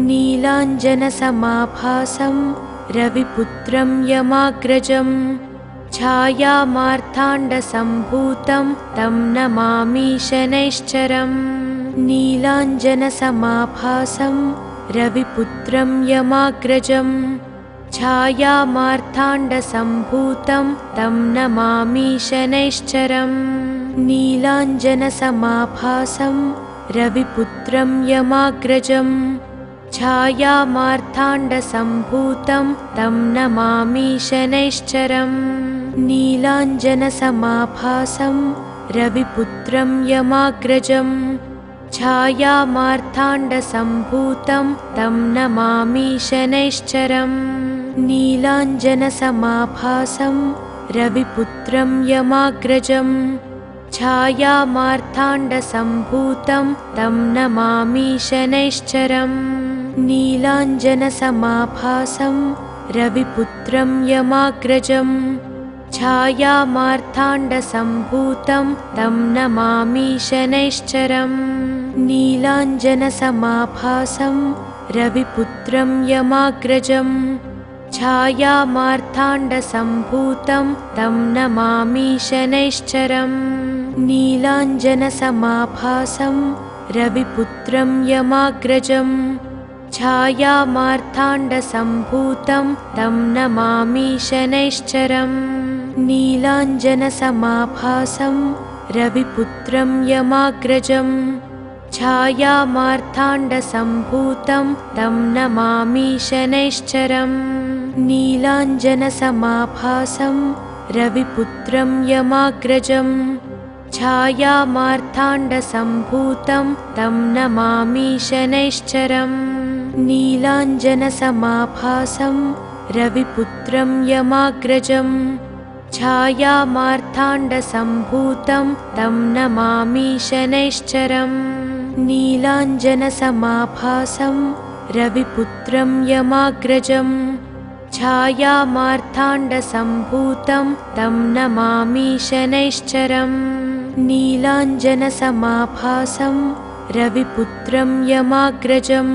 नीलाञ्जनसमाभासं रविपुत्रं यमाग्रजम् छायामार्ताण्डसम्भूतं तं नमामि शनैश्चरम् नीलाञ्जनसमाभासं रविपुत्रं यमाग्रजम् छायामार्ताण्डसम्भूतं तं नमामि शनैश्चरम् नीलाञ्जनसमाभासं रविपुत्रं यमाग्रजम् छायामार्ताण्डसम्भूतं तं नमामि शनैश्चरम् नीलाञ्जनसमाभासं रविपुत्रं यमाग्रजम् छायामार्ताण्डसम्भूतं तं नमामि शनैश्चरम् नीलाञ्जनसमाभासं रविपुत्रं यमाग्रजम् छायामार्ताण्डसम्भूतं तं नमामि शनैश्चरम् नीलाञ्जनसमाभासं रविपुत्रं यमाग्रजम् छायामार्ताण्डसम्भूतं तं नमामि शनैश्चरम् नीलाञ्जनसमाभासं रविपुत्रं यमाग्रजम् छायामार्ताण्डसम्भूतं तं नमामि शनैश्चरम् नीलाञ्जनसमाभासं रविपुत्रं यमाग्रजम् छायामार्ताण्डसम्भूतं तं नमामि शनैश्चरम् नीलाञ्जनसमाभासं रविपुत्रं यमाग्रजम् छायामार्ताण्डसम्भूतं तं नमामि शनैश्चरम् नीलाञ्जनसमाभासं रविपुत्रं यमाग्रजम् छायामार्ताण्डसम्भूतं तं नमामि शनैश्चरम् नीलाञ्जनसमाभासं रविपुत्रं यमाग्रजम् छायामार्ताण्डसम्भूतं तं नमामि शनैश्चरम् नीलाञ्जनसमाभासं रविपुत्रं यमाग्रजम् छायामार्ताण्डसम्भूतं तं नमामि शनैश्चरम् नीलाञ्जनसमाभासं रविपुत्रं यमाग्रजम्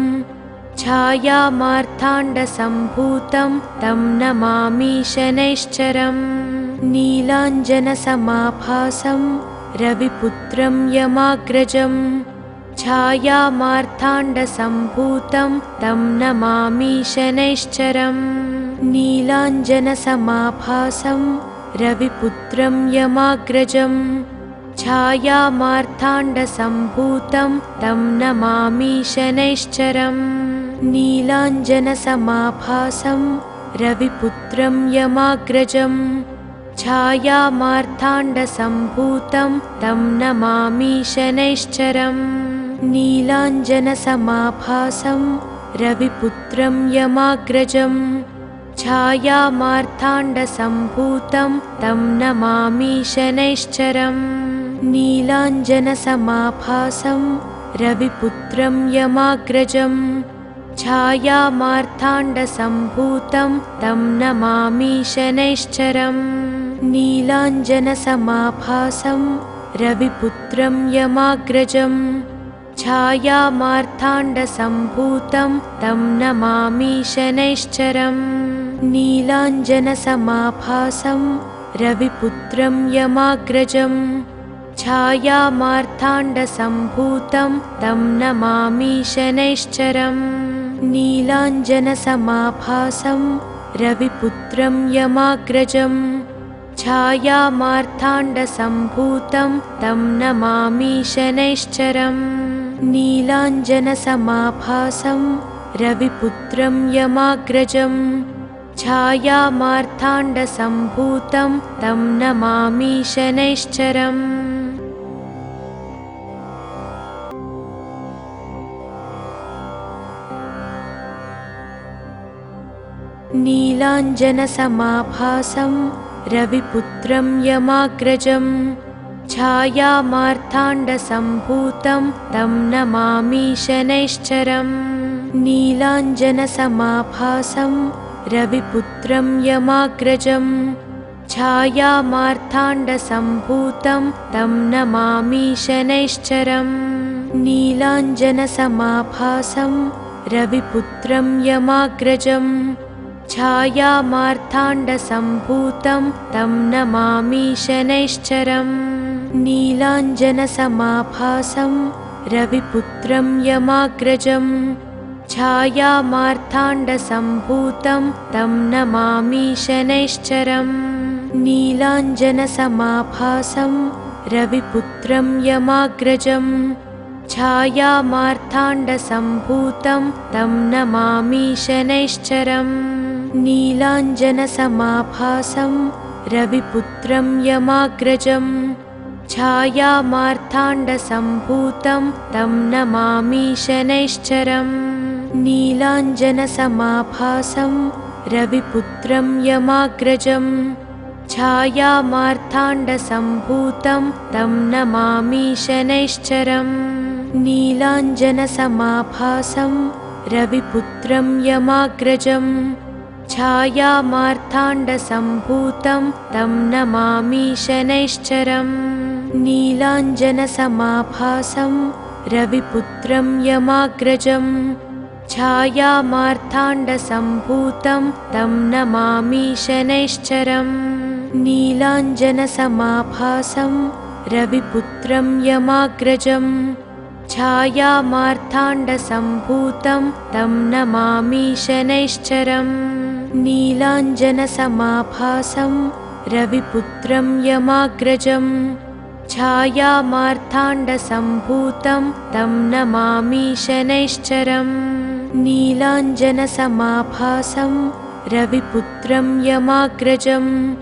छायामार्ताण्डसम्भूतं तं नमामि शनैश्चरम् नीलाञ्जनसमाभासं रविपुत्रं यमाग्रजम् छायामार्ताण्डसम्भूतं तं नमामि शनैश्चरम् नीलाञ्जनसमाभासं रविपुत्रं यमाग्रजम् छायामार्ताण्डसम्भूतं तं नमामि शनैश्चरम् नीलाञ्जनसमाभासं रविपुत्रं यमाग्रजम् छायामार्ताण्डसम्भूतं तं नमामि शनैश्चरम् नीलाञ्जनसमाभासं रविपुत्रं यमाग्रजम् छायामार्ताण्डसम्भूतं तं नमामि शनैश्चरम् नीलाञ्जनसमाभासं रविपुत्रं यमाग्रजम् छायामार्ताण्डसम्भूतं तं नमामि शनैश्चरम् नीलाञ्जनसमाभासं रविपुत्रं यमाग्रजम् छायामार्ताण्डसम्भूतं तं नमामि शनैश्चरम् नीलाञ्जनसमाभासं रविपुत्रं यमाग्रजम् छायामार्ताण्डसम्भूतं तं नमामि शनैश्चरम् नीलाञ्जनसमाभासं रविपुत्रं यमाग्रजम् छायामार्ताण्डसम्भूतं तं नमामि शनैश्चरम् नीलाञ्जनसमाभासं रविपुत्रं यमाग्रजम् छायामार्ताण्डसम्भूतं तं नमामि शनैश्चरम् नीलाञ्जनसमाभासं रविपुत्रं यमाग्रजम् छायामार्ताण्डसम्भूतं तं नमामि शनैश्चरम् नीलाञ्जनसमाभासं रविपुत्रं यमाग्रजम् छायामार्ताण्डसम्भूतं तं नमामि शनैश्चरम् नीलाञ्जनसमाभासं रविपुत्रं यमाग्रजम् छायामार्ताण्डसम्भूतं तं नमामि शनैश्चरम् नीलाञ्जनसमाभासं रविपुत्रं यमाग्रजम् छायामार्ताण्डसम्भूतं तं नमामि शनैश्चरम् नीलाञ्जनसमाभासं रविपुत्रं यमाग्रजम् छायामार्ताण्डसम्भूतं तं नमामि शनैश्चरम् नीलाञ्जनसमाभासं रविपुत्रं यमाग्रजम् छायामार्ताण्डसम्भूतं तं नमामि शनैश्चरम् नीलाञ्जनसमाभासं रविपुत्रं यमाग्रजम् छायामार्ताण्डसम्भूतं तं नमामि शनैश्चरम् नीलाञ्जनसमाभासं रविपुत्रं यमाग्रजम् छायामार्ताण्डसम्भूतं तं नमामि शनैश्चरम्। नीलाञ्जनसमाभासं रविपुत्रं यमाग्रजम्। छायामार्ताण्डसम्भूतं तं नमामि शनैश्चरम्। नीलाञ्जनसमाभासं रविपुत्रं यमाग्रजम्। छायामार्ताण्डसम्भूतं तं नमामि शनैश्चरम्। नीलाञ्जनसमाभासं रविपुत्रं यमाग्रजम्। छायामार्ताण्डसम्भूतं तं नमामि शनैश्चरम्। नीलाञ्जनसमाभासं रविपुत्रं यमाग्रजम्।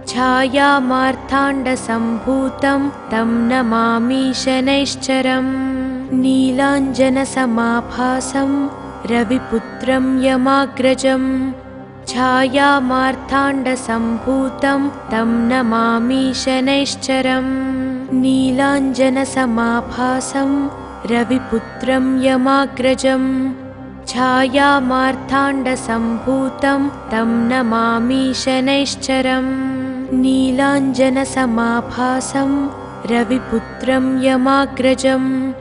छायामार्ताण्डसम्भूतं तं नमामि शनैश्चरम्। नीलाञ्जनसमाभासं रविपुत्रं यमाग्रजम्। छायामार्ताण्डसम्भूतं तं नमामि शनैश्चरम्। नीलाञ्जनसमाभासं रविपुत्रं यमाग्रजम्। छायामार्ताण्डसम्भूतं तं नमामि शनैश्चरम्। नीलाञ्जनसमाभासं रविपुत्रं यमाग्रजम्।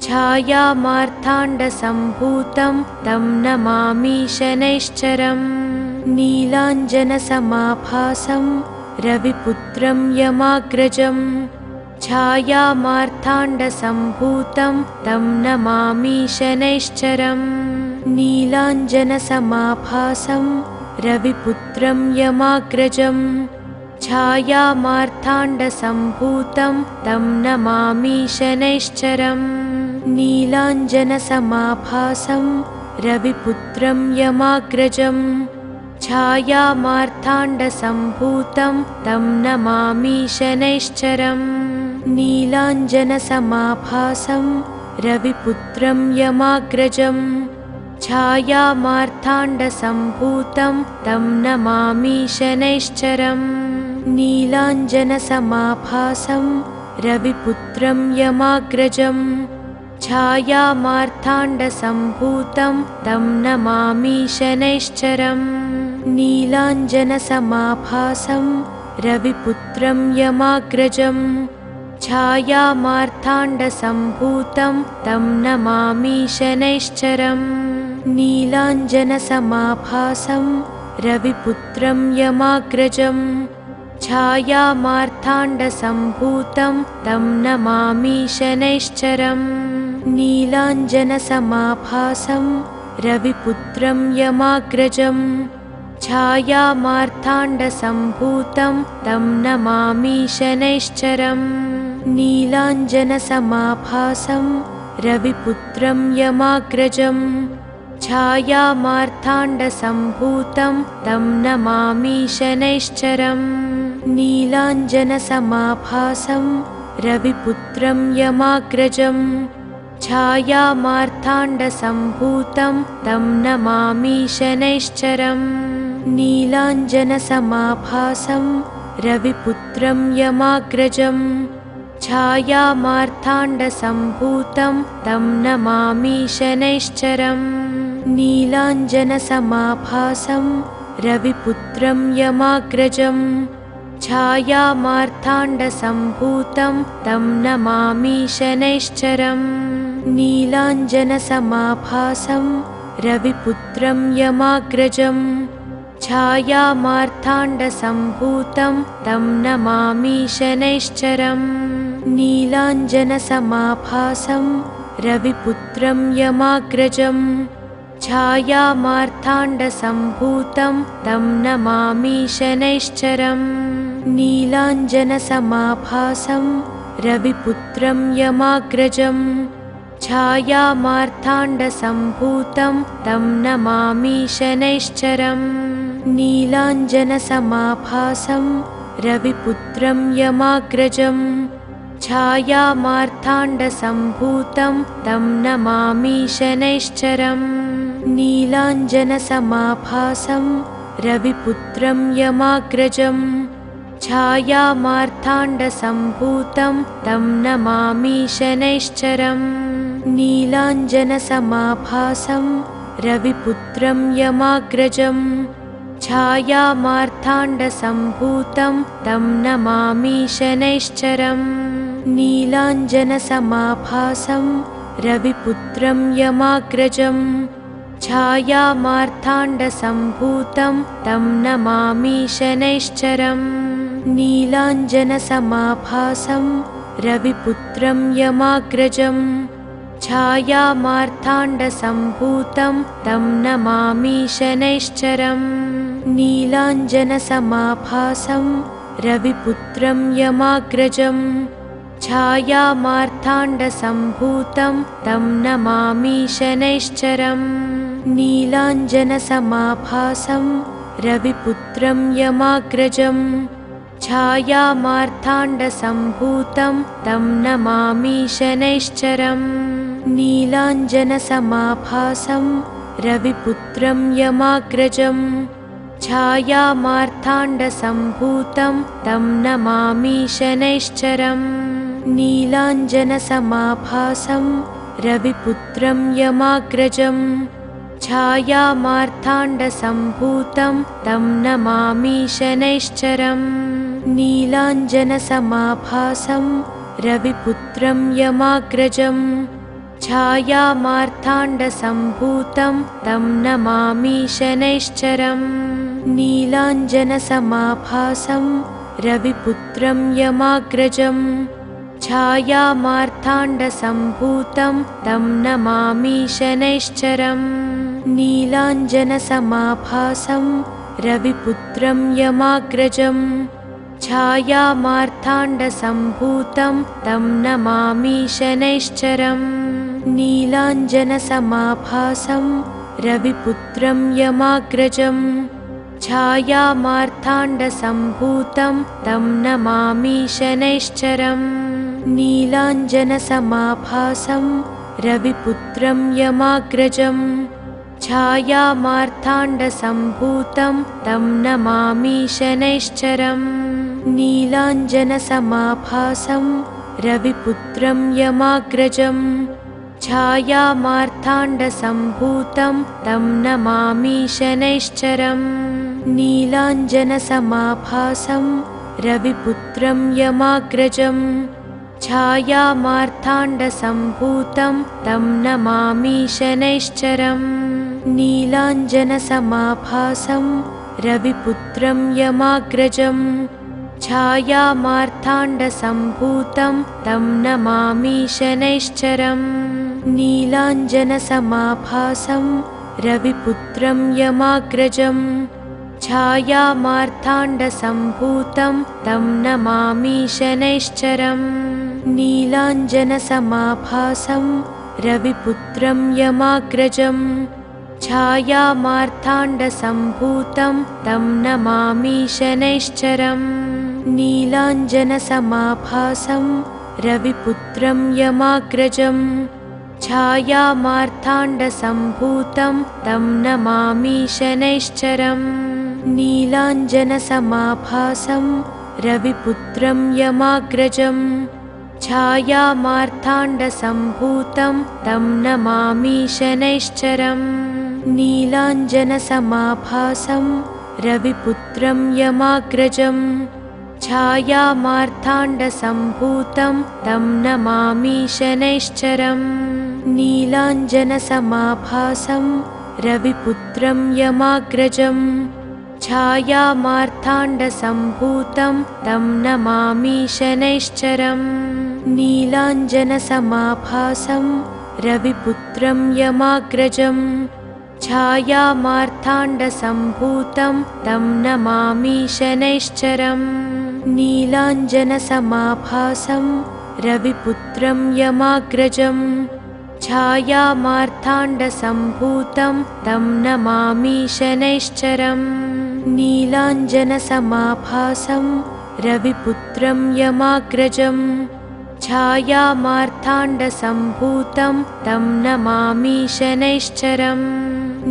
छायामार्ताण्डसम्भूतं तं नमामि शनैश्चरम्। नीलाञ्जनसमाभासं रविपुत्रं यमाग्रजम्। छायामार्ताण्डसम्भूतं तं नमामि शनैश्चरम्। नीलाञ्जनसमाभासं रविपुत्रं यमाग्रजम्। छायामार्ताण्डसम्भूतं तं नमामि शनैश्चरम्। नीलाञ्जनसमाभासं रविपुत्रं यमाग्रजम्। छायामार्ताण्डसम्भूतं तं नमामि शनैश्चरम्। नीलाञ्जनसमाभासं रविपुत्रं यमाग्रजम्। छायामार्ताण्डसम्भूतं तं नमामि शनैश्चरम्। नीलाञ्जनसमाभासं रविपुत्रं यमाग्रजम्। छायामार्ताण्डसम्भूतं तं नमामि शनैश्चरम्। नीलाञ्जनसमाभासं रविपुत्रं यमाग्रजम्। छायामार्ताण्डसम्भूतं तं नमामि शनैश्चरम्। नीलाञ्जनसमाभासं रविपुत्रं यमाग्रजम्। छायामार्ताण्डसम्भूतं तं नमामि शनैश्चरम्। नीलाञ्जनसमाभासं रविपुत्रं यमाग्रजम्। छायामार्ताण्डसम्भूतं तं नमामि शनैश्चरम्। नीलाञ्जनसमाभासं रविपुत्रं यमाग्रजम्। छायामार्ताण्डसम्भूतं तं नमामि शनैश्चरम्। नीलाञ्जनसमाभासं रविपुत्रं यमाग्रजम्। छायामार्ताण्डसम्भूतं तं नमामि शनैश्चरम्। नीलाञ्जनसमाभासं रविपुत्रं यमाग्रजम्। छायामार्ताण्डसम्भूतं तं नमामि शनैश्चरम्। नीलाञ्जनसमाभासं रविपुत्रं यमाग्रजम्। छायामार्ताण्डसम्भूतं तं नमामि शनैश्चरम्। नीलाञ्जनसमाभासं रविपुत्रं यमाग्रजम्। छायामार्ताण्डसम्भूतं तं नमामि शनैश्चरम्। नीलाञ्जनसमाभासं रविपुत्रं यमाग्रजम्। छायामार्ताण्डसम्भूतं तं नमामि शनैश्चरम्। नीलाञ्जनसमाभासं रविपुत्रं यमाग्रजम्। छायामार्ताण्डसम्भूतं तं नमामि शनैश्चरम्। नीलाञ्जनसमाभासं रविपुत्रं यमाग्रजम्। छायामार्ताण्डसम्भूतं तं नमामि शनैश्चरम्। नीलाञ्जनसमाभासं रविपुत्रं यमाग्रजम्। छायामार्ताण्डसम्भूतं तं नमामि शनैश्चरम्। नीलाञ्जनसमाभासं रविपुत्रं यमाग्रजम्। छायामार्ताण्डसम्भूतं तं नमामि शनैश्चरम् नीलाञ्जनसमाभासं रविपुत्रं यमाग्रजम् छायामार्ताण्डसम्भूतं तं नमामि शनैश्चरम् नीलाञ्जनसमाभासं रविपुत्रं यमाग्रजम् छायामार्ताण्डसम्भूतं तं नमामि शनैश्चरम् नीलाञ्जनसमाभासं रविपुत्रं यमाग्रजम् छायामार्ताण्डसम्भूतं तं नमामि शनैश्चरम् नीलाञ्जनसमाभासं रविपुत्रं यमाग्रजम् छायामार्ताण्डसम्भूतं तं नमामि शनैश्चरम् नीलाञ्जनसमाभासं रविपुत्रं यमाग्रजम् छायामार्ताण्डसम्भूतं तं नमामि शनैश्चरम् नीलाञ्जनसमाभासं रविपुत्रं यमाग्रजम् छायामार्ताण्डसम्भूतं तं नमामि शनैश्चरम् नीलाञ्जनसमाभासं रविपुत्रं यमाग्रजम् छायामार्ताण्डसम्भूतं तं नमामि शनैश्चरम् नीलाञ्जनसमाभासं रविपुत्रं यमाग्रजम् छायामार्ताण्डसम्भूतं तं नमामि शनैश्चरम् नीलाञ्जनसमाभासं रविपुत्रं यमाग्रजम् छायामार्ताण्डसम्भूतं तं नमामि शनैश्चरम् नीलाञ्जनसमाभासं रविपुत्रं यमाग्रजम् छायामार्ताण्डसम्भूतं तं नमामि शनैश्चरम् नीलाञ्जनसमाभासं रविपुत्रं यमाग्रजम् छायामार्ताण्डसम्भूतं तं नमामि शनैश्चरम् नीलाञ्जनसमाभासं रविपुत्रं यमाग्रजम् छायामार्ताण्डसम्भूतं तं नमामि शनैश्चरम् नीलाञ्जनसमाभासं रविपुत्रं यमाग्रजम् छायामार्ताण्डसम्भूतं तं नमामि शनैश्चरम् नीलाञ्जनसमाभासं रविपुत्रं यमाग्रजम् छायामार्ताण्डसम्भूतं तं नमामि शनैश्चरम् नीलाञ्जनसमाभासं रविपुत्रं यमाग्रजम् छायामार्ताण्डसम्भूतं तं नमामि शनैश्चरम् नीलाञ्जनसमाभासं रविपुत्रं यमाग्रजम् छायामार्ताण्डसम्भूतं तं नमामि शनैश्चरम् नीलाञ्जनसमाभासं रविपुत्रं यमाग्रजम् छायामार्ताण्डसम्भूतं तं नमामि शनैश्चरम् नीलाञ्जनसमाभासं रविपुत्रं यमाग्रजम् छायामार्ताण्डसम्भूतं तं नमामि शनैश्चरम् नीलाञ्जनसमाभासं रविपुत्रं यमाग्रजम् छायामार्ताण्डसम्भूतं तं नमामि शनैश्चरम् नीलाञ्जनसमाभासं रविपुत्रं यमाग्रजम् छायामार्ताण्डसम्भूतं तं नमामि शनैश्चरम् नीलाञ्जनसमाभासं रविपुत्रं यमाग्रजम् छायामार्ताण्डसम्भूतं तं नमामि शनैश्चरम् नीलाञ्जनसमाभासं रविपुत्रं यमाग्रजम् छायामार्ताण्डसम्भूतं तं नमामि शनैश्चरम् नीलाञ्जनसमाभासं रविपुत्रं यमाग्रजम् छायामार्ताण्डसम्भूतं तं नमामि शनैश्चरम्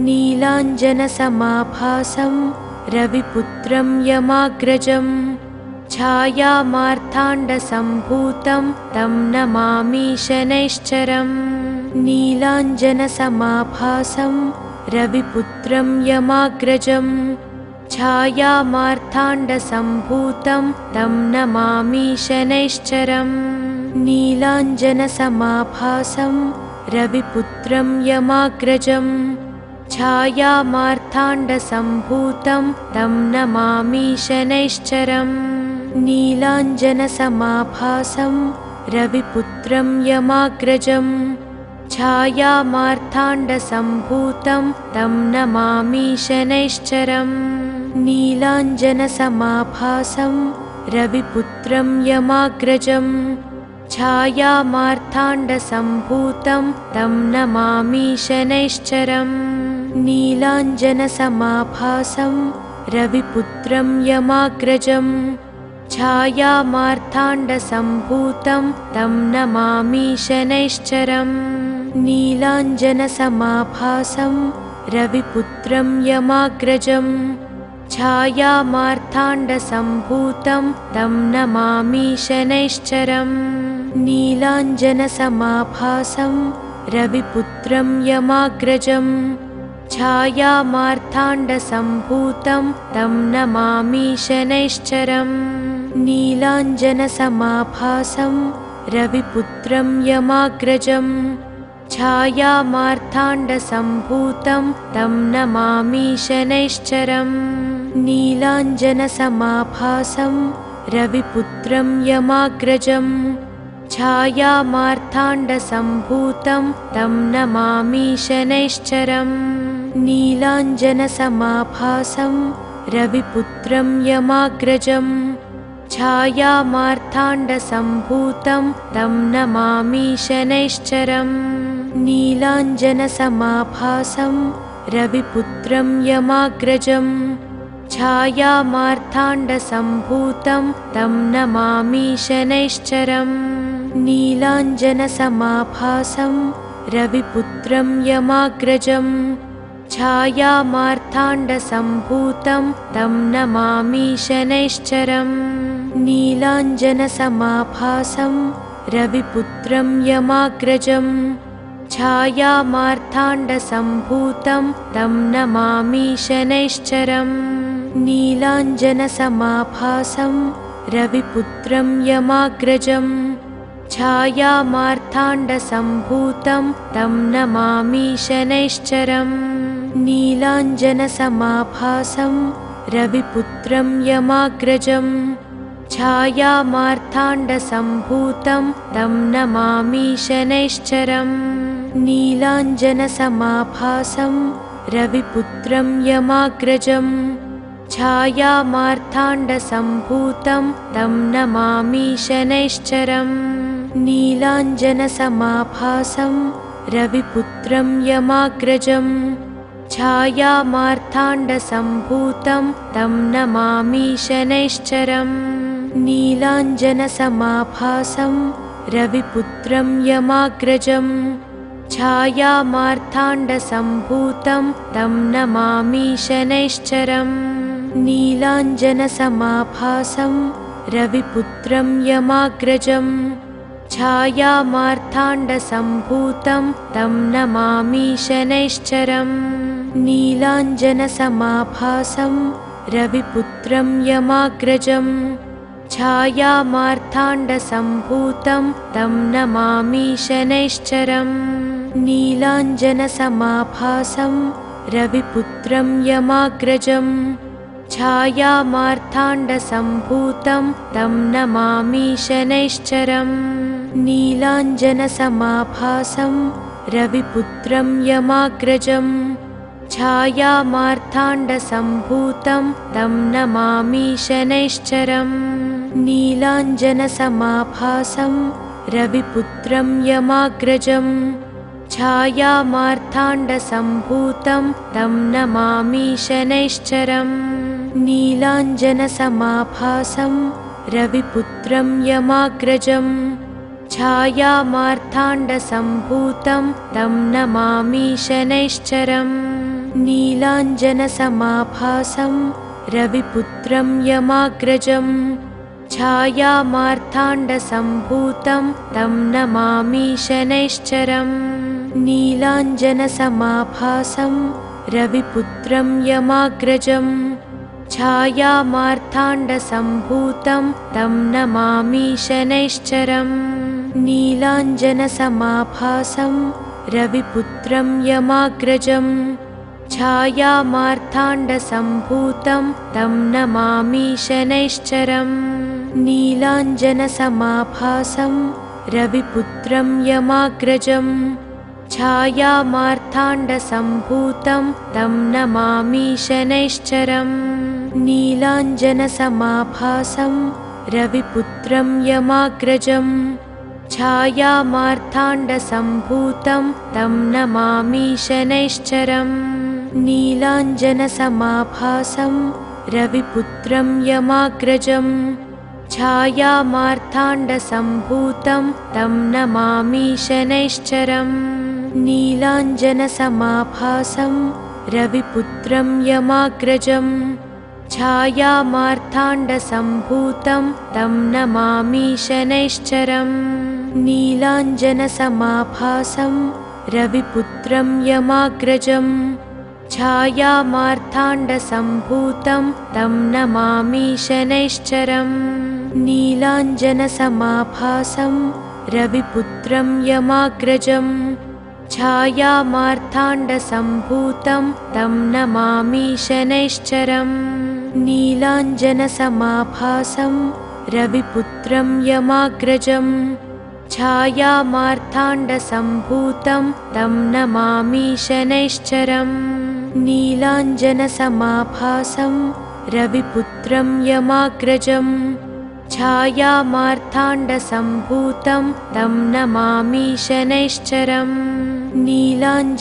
नीलाञ्जनसमाभासं रविपुत्रं यमाग्रजम् छायामार्ताण्डसम्भूतं तं नमामि शनैश्चरम् नीलाञ्जनसमाभासं रविपुत्रं यमाग्रजम् छायामार्ताण्डसम्भूतं तं नमामि शनैश्चरम्। नीलाञ्जनसमाभासं रविपुत्रं यमाग्रजम्। छायामार्ताण्डसम्भूतं तं नमामि शनैश्चरम्। नीलाञ्जनसमाभासं रविपुत्रं यमाग्रजम्। छायामार्ताण्डसम्भूतं तं नमामि शनैश्चरम्। नीलाञ्जनसमाभासं रविपुत्रं यमाग्रजम्। छायामार्ताण्डसम्भूतं तं नमामि शनैश्चरम्। नीलाञ्जनसमाभासं रविपुत्रं यमाग्रजम्। छायामार्ताण्डसम्भूतं तं नमामि शनैश्चरम्। नीलाञ्जनसमाभासं रविपुत्रं यमाग्रजम्। छायामार्ताण्डसम्भूतं तं नमामि शनैश्चरम्। नीलाञ्जनसमाभासं रविपुत्रं यमाग्रजम्। छायामार्ताण्डसम्भूतं तं नमामि शनैश्चरम्। नीलाञ्जनसमाभासं रविपुत्रं यमाग्रजम्। छायामार्ताण्डसम्भूतं तं नमामि शनैश्चरम्। नीलाञ्जनसमाभासं रविपुत्रं यमाग्रजम्। छायामार्ताण्डसम्भूतं तं नमामि शनैश्चरम्। नीलाञ्जनसमाभासं रविपुत्रं यमाग्रजम्। छायामार्ताण्डसम्भूतं तं नमामि शनैश्चरम्। नीलाञ्जनसमाभासं रविपुत्रं यमाग्रजम्। छायामार्ताण्डसम्भूतं तं नमामि शनैश्चरम्। नीलाञ्जनसमाभासं रविपुत्रं यमाग्रजम्। छायामार्ताण्डसम्भूतं तं नमामि शनैश्चरम्। नीलाञ्जनसमाभासं रविपुत्रं यमाग्रजम्। छायामार्ताण्डसम्भूतं तं नमामि शनैश्चरम्। नीलाञ्जनसमाभासं रविपुत्रं यमाग्रजम्। छायामार्ताण्डसम्भूतं तं नमामि शनैश्चरम्। नीलाञ्जनसमाभासं रविपुत्रं यमाग्रजम्। छायामार्ताण्डसम्भूतं तं नमामि शनैश्चरम्। नीलाञ्जनसमाभासं रविपुत्रं यमाग्रजम्। छायामार्ताण्डसम्भूतं तं नमामि शनैश्चरम्। नीलाञ्जनसमाभासं रविपुत्रं यमाग्रजम्। छायामार्ताण्डसम्भूतं तं नमामि शनैश्चरम्। नीलाञ्जनसमाभासं रविपुत्रं यमाग्रजम्। छायामार्ताण्डसम्भूतं तं नमामि शनैश्चरम्। नीलाञ्जनसमाभासं रविपुत्रं यमाग्रजम्। छायामार्ताण्डसम्भूतं तं नमामि शनैश्चरम्। नीलाञ्जनसमाभासं रविपुत्रं यमाग्रजम्। छायामार्ताण्डसम्भूतं तं नमामि शनैश्चरम्। नीलाञ्जनसमाभासं रविपुत्रं यमाग्रजम्। छायामार्ताण्डसम्भूतं तं नमामि शनैश्चरम्। नीलाञ्जनसमाभासं रविपुत्रं यमाग्रजम्। छायामार्ताण्डसम्भूतं तं नमामि शनैश्चरम्। नीलाञ्जनसमाभासं रविपुत्रं यमाग्रजम्। छायामार्ताण्डसम्भूतं तं नमामि शनैश्चरम्। नीलाञ्जनसमाभासं रविपुत्रं यमाग्रजम्। छायामार्ताण्डसम्भूतं तं नमामि शनैश्चरम्। नीलाञ्जनसमाभासं रविपुत्रं यमाग्रजम्। छायामार्ताण्डसम्भूतं तं नमामि शनैश्चरम्। नीलाञ्जनसमाभासं रविपुत्रं यमाग्रजम्। छायामार्ताण्डसम्भूतं तं नमामि शनैश्चरम् नीलाञ्जनसमाभासं रविपुत्रं यमाग्रजम् छायामार्ताण्डसम्भूतं तं नमामि शनैश्चरम् नीलाञ्जनसमाभासं रविपुत्रं यमाग्रजम् छायामार्ताण्डसम्भूतं तं नमामि शनैश्चरम् नीलाञ्जनसमाभासं रविपुत्रं यमाग्रजम् छायामार्ताण्डसम्भूतं तं नमामि शनैश्चरम् नीलाञ्जनसमाभासं रविपुत्रं यमाग्रजम् छायामार्ताण्डसम्भूतं तं नमामि शनैश्चरम् नीलाञ्जनसमाभासं रविपुत्रं यमाग्रजम् छायामार्ताण्डसम्भूतं तं नमामि शनैश्चरम् नीलाञ्जनसमाभासं रविपुत्रं यमाग्रजम् छायामार्ताण्डसम्भूतं तं नमामि शनैश्चरम् नीलाञ्जनसमाभासं रविपुत्रं यमाग्रजम् छायामार्ताण्डसम्भूतं तं नमामि शनैश्चरम् नीलाञ्जनसमाभासं रविपुत्रं यमाग्रजम् छायामार्ताण्डसम्भूतं तं नमामि शनैश्चरम् नीलाञ्जनसमाभासं रविपुत्रं यमाग्रजम् छायामार्ताण्डसम्भूतं तं नमामि शनैश्चरम् नीलाञ्जनसमाभासं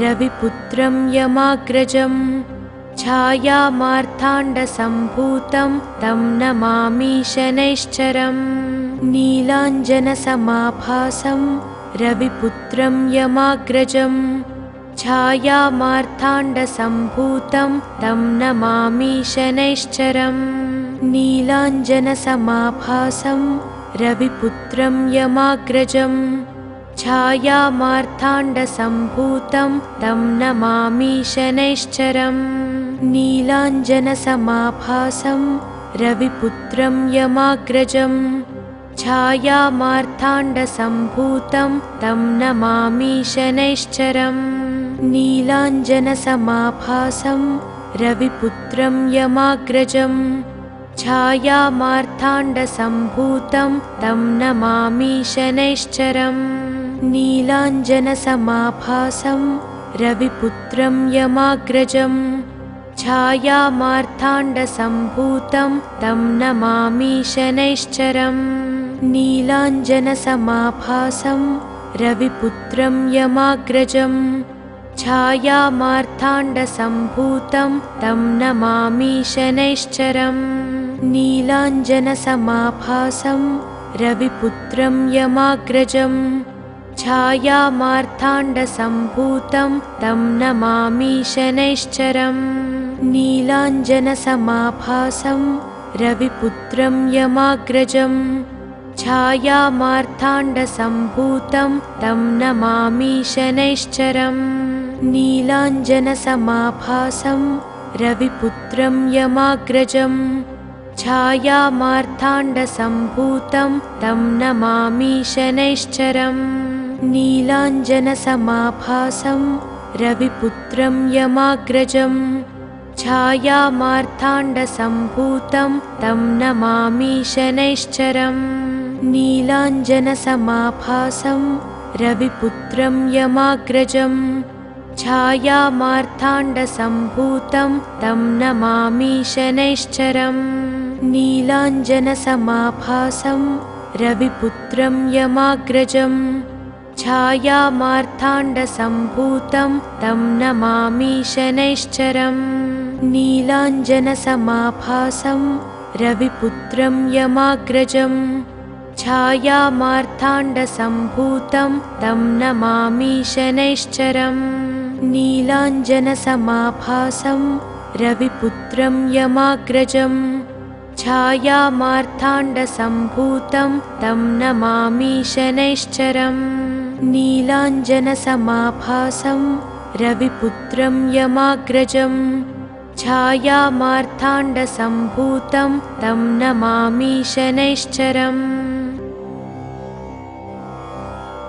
रविपुत्रं यमाग्रजम् छायामार्ताण्डसम्भूतं तं नमामि शनैश्चरम् नीलाञ्जनसमाभासं रविपुत्रं यमाग्रजम् छायामार्ताण्डसम्भूतं तं नमामि शनैश्चरम् नीलाञ्जनसमाभासं रविपुत्रं यमाग्रजम् छायामार्ताण्डसम्भूतं तं नमामि शनैश्चरम् नीलाञ्जनसमाभासं रविपुत्रं यमाग्रजम् छायामार्ताण्डसम्भूतं तं नमामि शनैश्चरम् नीलाञ्जनसमाभासं रविपुत्रं यमाग्रजम् छायामार्ताण्डसम्भूतं तं नमामि शनैश्चरम् नीलाञ्जनसमाभासं रविपुत्रं यमाग्रजम् छायामार्ताण्डसम्भूतं तं नमामि शनैश्चरम् नीलाञ्जनसमाभासं रविपुत्रं यमाग्रजम् छायामार्ताण्डसम्भूतं तं नमामि शनैश्चरम् नीलाञ्जनसमाभासं रविपुत्रं यमाग्रजम् छायामार्ताण्डसम्भूतं तं नमामि शनैश्चरम् नीलाञ्जनसमाभासं रविपुत्रं यमाग्रजम् छायामार्ताण्डसम्भूतं तं नमामि शनैश्चरम् नीलाञ्जनसमाभासं रविपुत्रं यमाग्रजम् छायामार्ताण्डसम्भूतं तं नमामि शनैश्चरम् नीलाञ्जनसमाभासं रविपुत्रं यमाग्रजम् छायामार्ताण्डसम्भूतं तं नमामि शनैश्चरम् नीलाञ्जनसमाभासं रविपुत्रं यमाग्रजम् छायामार्ताण्डसम्भूतं तं नमामि शनैश्चरम् नीलाञ्जनसमाभासं रविपुत्रं यमाग्रजम् छायामार्ताण्डसम्भूतं तं नमामि शनैश्चरम् नीलाञ्जनसमाभासं रविपुत्रं यमाग्रजम् छायामार्ताण्डसम्भूतं तं नमामि शनैश्चरम् नीलाञ्जनसमाभासं रविपुत्रं यमाग्रजम् छायामार्ताण्डसम्भूतं तं नमामि शनैश्चरम् नीलाञ्जनसमाभासं रविपुत्रं यमाग्रजम् छायामार्ताण्डसम्भूतं तं नमामि शनैश्चरम्।